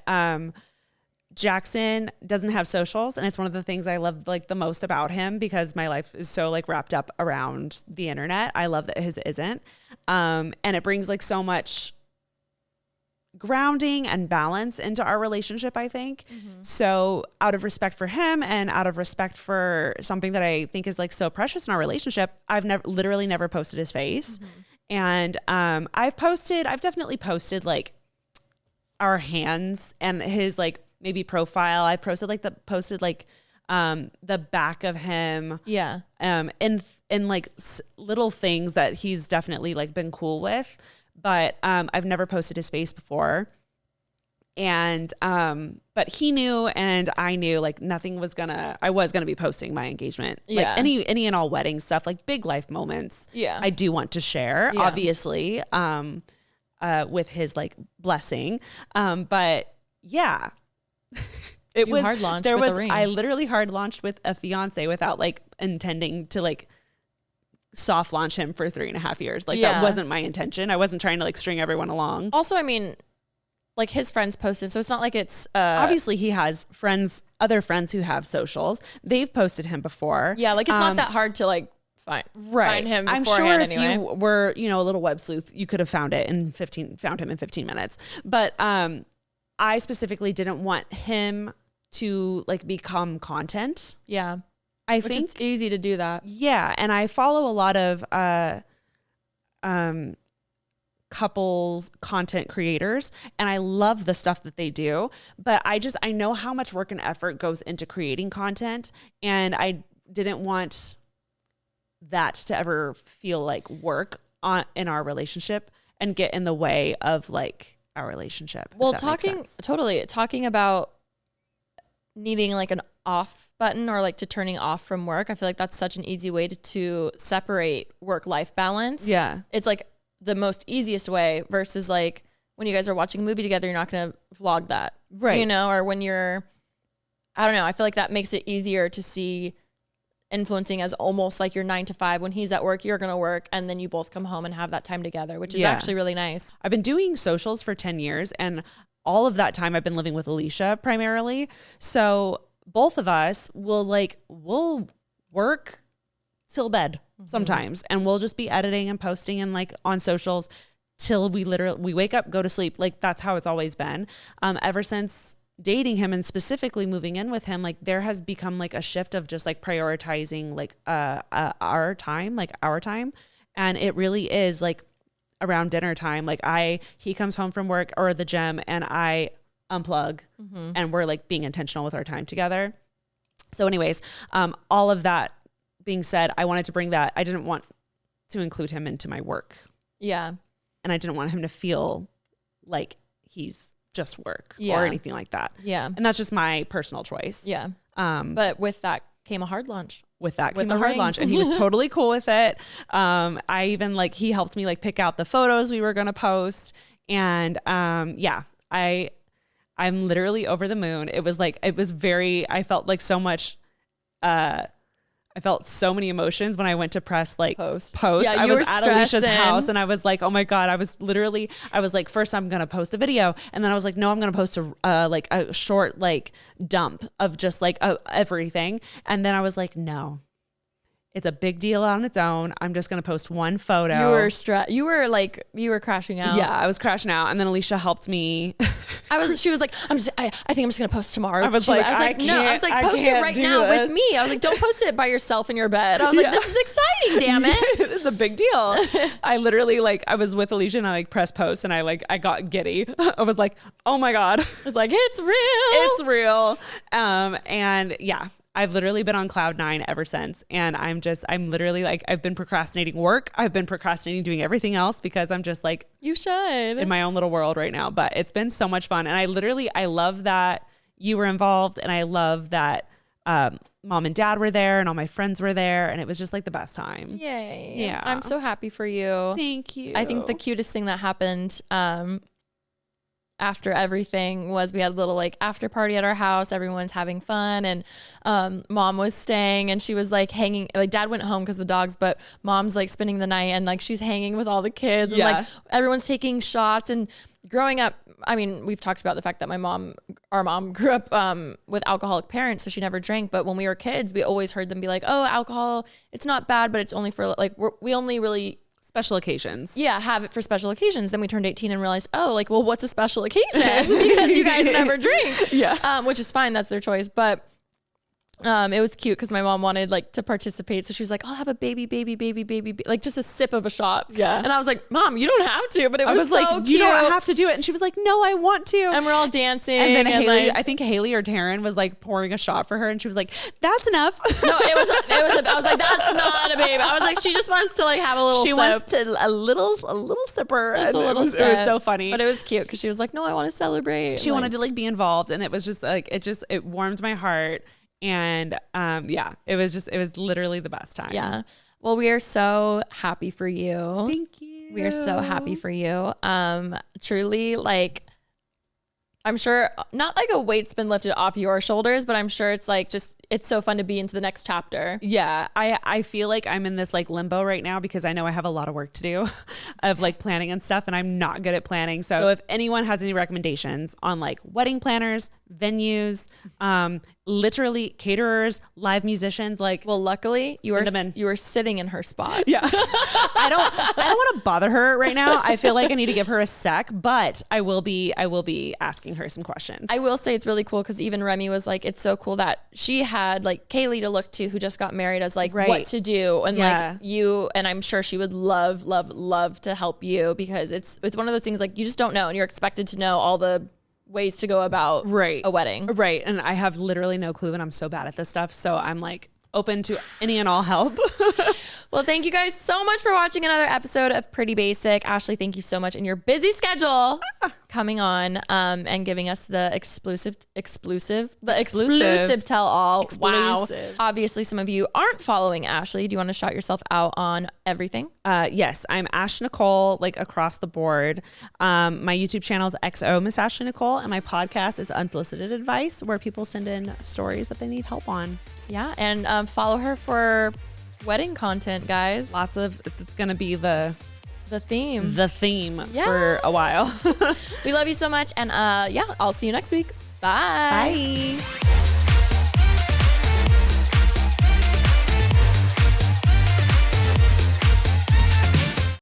Jackson doesn't have socials, and it's one of the things I love like the most about him because my life is so like wrapped up around the internet. I love that his isn't. And it brings like so much grounding and balance into our relationship, I think. So out of respect for him and out of respect for something that I think is like so precious in our relationship, I've literally never posted his face. And I've definitely posted like our hands and his like maybe profile. I posted the back of him. Yeah. In like little things that he's definitely like been cool with. But I've never posted his face before. And but he knew and I knew like I was gonna be posting my engagement. Like any and all wedding stuff, like big life moments. Yeah. I do want to share, obviously, with his like blessing. But yeah. Hard launched with a ring. I literally hard launched with a fiance without like intending to like soft launch him for 3.5 years. Like that wasn't my intention. I wasn't trying to like string everyone along. Also, I mean, like his friends posted, so it's not like it's obviously he has other friends who have socials. They've posted him before. Yeah, like it's not that hard to like find him beforehand. I'm sure if you were, a little web sleuth, you could have found him in 15 minutes. But I specifically didn't want him to like become content. Yeah. Which think it's easy to do that. Yeah. And I follow a lot of couples content creators and I love the stuff that they do, but I know how much work and effort goes into creating content, and I didn't want that to ever feel like work in our relationship and get in the way of like our relationship. Well, talking about needing like an off button or like to turning off from work, I feel like that's such an easy way to separate work-life balance. Yeah. It's like the most easiest way versus like when you guys are watching a movie together, you're not going to vlog that. Right. You know, or when you're, I don't know. I feel like that makes it easier to see influencing as almost like your 9 to 5. When he's at work, you're going to work, and then you both come home and have that time together, which is actually really nice. I've been doing socials for 10 years, and all of that time I've been living with Alicia primarily. So both of us we'll work till bed sometimes, and we'll just be editing and posting and like on socials till we wake up, go to sleep. Like that's how it's always been. Ever since dating him and specifically moving in with him, like there has become like a shift of just like prioritizing like our time. And it really is like around dinner time. Like he comes home from work or the gym and I unplug and we're like being intentional with our time together. So anyways, all of that being said, I wanted to bring that. I didn't want to include him into my work. Yeah. And I didn't want him to feel like he's just work or anything like that. Yeah. And that's just my personal choice. Yeah. But with that came a hard launch. With that came a hard launch, and he was totally cool with it. I even he helped me like pick out the photos we were going to post. And I'm literally over the moon. I felt like so much, I felt so many emotions when I went to press post. Yeah, I was at Alicia's house and I was like, oh my God, I was like, first I'm going to post a video. And then I was like, no, I'm going to post a short dump of just everything. And then I was like, no, it's a big deal on its own. I'm just going to post one photo. You were stressed. You were crashing out. Yeah, I was crashing out. And then Alicia helped me. She was like, I think I'm just going to post tomorrow. I was like, no, I was like, post it right now with me. I was like, don't post it by yourself in your bed. I was like, this is exciting, damn it. It's a big deal. I literally I was with Alicia and I press post and I got giddy. I was like, oh my God. It's like, it's real. It's real. And yeah. I've literally been on cloud 9 ever since. And I'm literally I've been procrastinating work. I've been procrastinating doing everything else because I'm just you should in my own little world right now. But it's been so much fun. And I love that you were involved. And I love that mom and dad were there and all my friends were there. And it was just the best time. Yay. Yeah. I'm so happy for you. Thank you. I think the cutest thing that happened after everything was we had a little after party at our house. Everyone's having fun, and mom was staying, and she was hanging. Dad went home because the dogs, but mom's spending the night, and she's hanging with all the kids, and everyone's taking shots. And growing up, I mean, we've talked about the fact that our mom grew up with alcoholic parents, so she never drank. But when we were kids, we always heard them be like, "Oh, alcohol, it's not bad, but it's only for we only really." Special occasions. Yeah, have it for special occasions. Then we turned 18 and realized, well, what's a special occasion? Because you guys never drink. Yeah. Which is fine. That's their choice. But it was cute because my mom wanted to participate. So she was like, I'll have a baby, just a sip of a shot. Yeah. And I was like, Mom, you don't have to. But it was so cute. You don't have to do it. And she was like, no, I want to. And we're all dancing. And then Haley, I think Haley or Taryn was pouring a shot for her. And she was like, that's enough. No, I was like, that's not a baby. I was like, she just wants to have a little sip. She wants to a little sipper. Just a little sip. It was so funny. But it was cute because she was like, no, I want to celebrate. She wanted to be involved. And it was just it warmed my heart. And it was literally the best time. Yeah. Well, we are so happy for you. Thank you. We are so happy for you. Truly, I'm sure not a weight's been lifted off your shoulders, but I'm sure it's it's so fun to be into the next chapter. Yeah. I feel like I'm in this limbo right now because I know I have a lot of work to do of planning and stuff, and I'm not good at planning. So if anyone has any recommendations on wedding planners, venues, literally caterers, live musicians, well, luckily you are sitting in her spot. Yeah. I don't want to bother her right now. I feel like I need to give her a sec, but I will be asking her some questions. I will say it's really cool because even Remy was it's so cool that she had Kaylee to look to, who just got married, as right. what to do, and you, and I'm sure she would love to help you because it's one of those things you just don't know, and you're expected to know all the ways to go about a wedding. Right. And I have literally no clue, and I'm so bad at this stuff. So I'm open to any and all help. Well, thank you guys so much for watching another episode of Pretty Basic. Ashley, thank you so much in your busy schedule coming on and giving us the exclusive tell all. Wow. Obviously, some of you aren't following Ashley. Do you want to shout yourself out on everything? Yes, I'm Ash Nichole, like across the board. My YouTube channel is XO Miss Ashley Nichole, and my podcast is Unsolicited Advice, where people send in stories that they need help on. Yeah, and follow her for wedding content, guys. It's gonna be the theme for a while. We love you so much, and I'll see you next week. Bye. Bye.